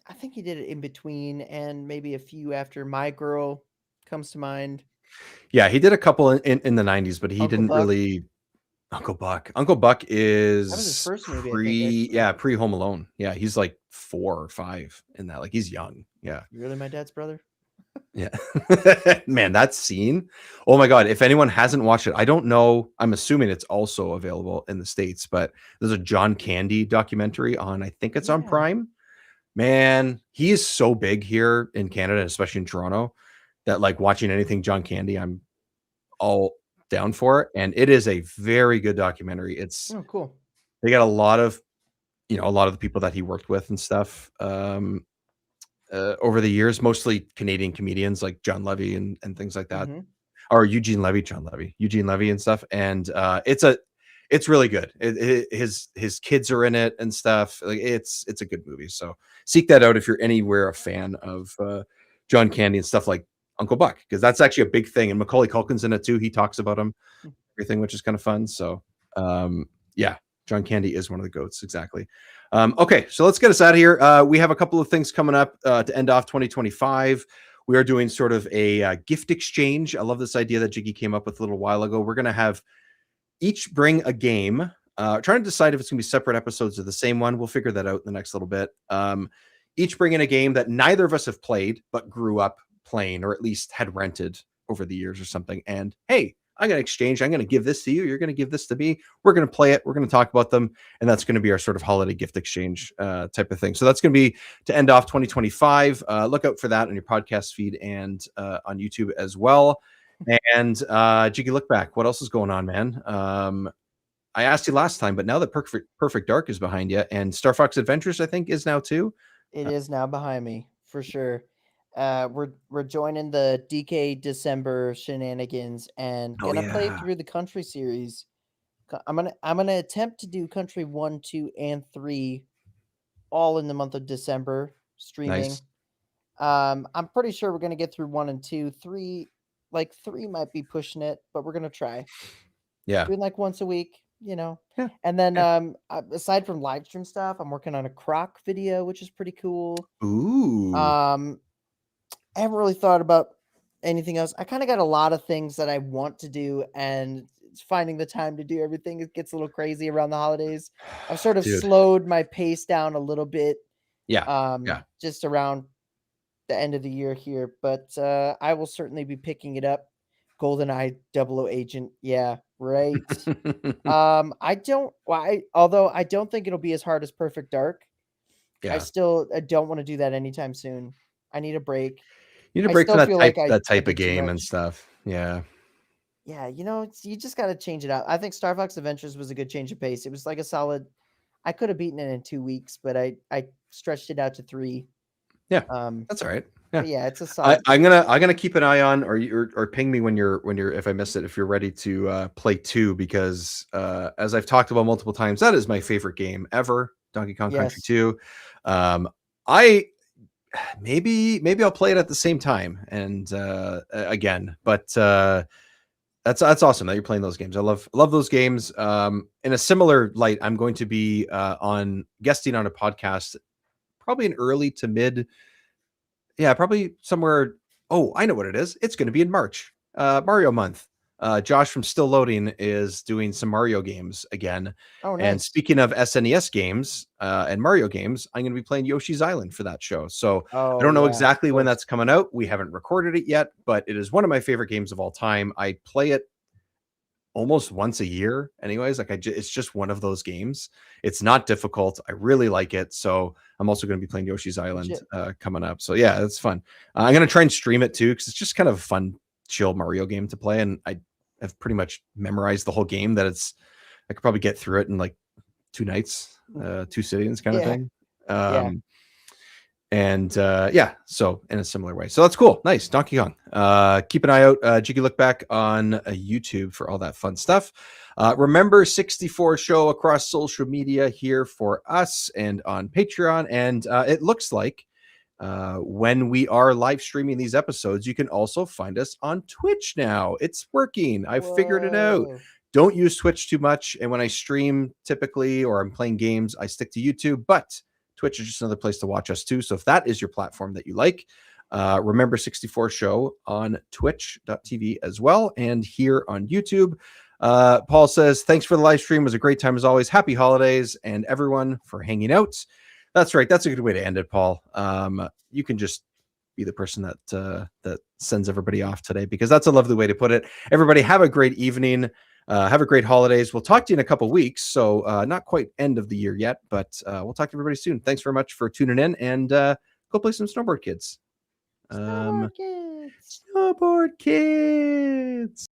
I think he did it in between and maybe a few after. My Girl comes to mind. Yeah, he did a couple in the 90s, but he didn't really. Uncle Buck. Uncle Buck is that was his first movie. Pre Home Alone. Yeah, he's like 4 or 5 in that. Like, he's young. Yeah. You really my dad's brother? Yeah. Man, that scene. Oh my God. If anyone hasn't watched it, I don't know. I'm assuming it's also available in the States, but there's a John Candy documentary on, I think it's on Prime. Man, he is so big here in Canada, especially in Toronto. that like watching anything John Candy, I'm all down for. And it is a very good documentary. It's Oh, cool. they got a lot of the people that he worked with and stuff over the years, mostly Canadian comedians like John Levy and things like that, or Eugene Levy and stuff. And it's really good. His kids are in it and stuff. Like it's a good movie. So seek that out if you're anywhere a fan of John Candy and stuff like Uncle Buck, because that's actually a big thing. And Macaulay Culkin's in it too. He talks about him, everything, which is kind of fun. So yeah, John Candy is one of the goats. Exactly. Okay, so let's get us out of here. We have a couple of things coming up to end off 2025. We are doing sort of a gift exchange. I love this idea that Jiggy came up with a little while ago. We're going to have each bring a game. Trying to decide if it's going to be separate episodes or the same one. We'll figure that out in the next little bit. Each bring in a game that neither of us have played, but grew up playing, or at least had rented over the years or something. And hey, I'm going to exchange. I'm going to give this to you. You're going to give this to me. We're going to play it. We're going to talk about them. And that's going to be our sort of holiday gift exchange type of thing. So that's going to be to end off 2025. Look out for that on your podcast feed and on YouTube as well. And Jiggy, look back. What else is going on, man? I asked you last time, but now that Perfect Dark is behind you, and Star Fox Adventures, I think, is now too. It is now behind me for sure. We're joining the DK December shenanigans and gonna play through the country series. I'm gonna attempt to do country 1, 2, and 3 all in the month of December streaming. Nice. I'm pretty sure we're gonna get through 1 and 2. 3 might be pushing it, but we're gonna try. Yeah. Doing like once a week, Yeah. And then aside from live stream stuff, I'm working on a croc video, which is pretty cool. Ooh. I haven't really thought about anything else. I kind of got a lot of things that I want to do, and it's finding the time to do everything. It gets a little crazy around the holidays. I've sort of slowed my pace down a little bit. Yeah. Just around the end of the year here, but I will certainly be picking it up. GoldenEye 00 Agent. Yeah, right. Although I don't think it'll be as hard as Perfect Dark. Yeah. I don't want to do that anytime soon. I need a break. You need a break from that type of game and stuff. Yeah. Yeah, you just got to change it out. I think Star Fox Adventures was a good change of pace. It was like a solid. I could have beaten it in 2 weeks, but I stretched it out to 3. Yeah, that's all right. Yeah, it's a solid. I'm gonna keep an eye on, or ping me when you're if I miss it, if you're ready to play 2, because as I've talked about multiple times, that is my favorite game ever. Donkey Kong Country 2. Maybe I'll play it at the same time and again, but that's awesome that you're playing those games. I love those games. In a similar light, I'm going to be guesting on a podcast probably in early to mid. Yeah, probably somewhere. Oh, I know what it is. It's going to be in March, Mario month. Josh from Still Loading is doing some Mario games again. Oh, nice. And speaking of SNES games and Mario games, I'm going to be playing Yoshi's Island for that show. So I don't know exactly when that's coming out. We haven't recorded it yet, but it is one of my favorite games of all time. I play it almost once a year anyways. Like it's just one of those games. It's not difficult. I really like it. So I'm also going to be playing Yoshi's Island coming up. So yeah, it's fun. I'm going to try and stream it too, because it's just kind of a fun, chill Mario game to play. And I have pretty much memorized the whole game I could probably get through it in like 2 nights, 2 sittings kind of thing. And so in a similar way. So that's cool. Nice. Donkey Kong. Keep an eye out. Jiggy Look Back on YouTube for all that fun stuff. Remember 64 show across social media here for us and on Patreon. And it looks like when we are live streaming these episodes, you can also find us on Twitch now. It's working. I figured it out. Don't use Twitch too much. And when I stream typically, or I'm playing games, I stick to YouTube, but Twitch is just another place to watch us too. So if that is your platform that you like, remember 64 show on twitch.tv as well. And here on YouTube, Paul says, thanks for the live stream. It was a great time as always. Happy holidays and everyone for hanging out. That's right. That's a good way to end it, Paul. You can just be the person that sends everybody off today, because that's a lovely way to put it. Everybody have a great evening. Have a great holidays. We'll talk to you in a couple weeks. So not quite end of the year yet, but we'll talk to everybody soon. Thanks very much for tuning in, and go play some Snowboard Kids. Snowboard Kids. Snowboard Kids.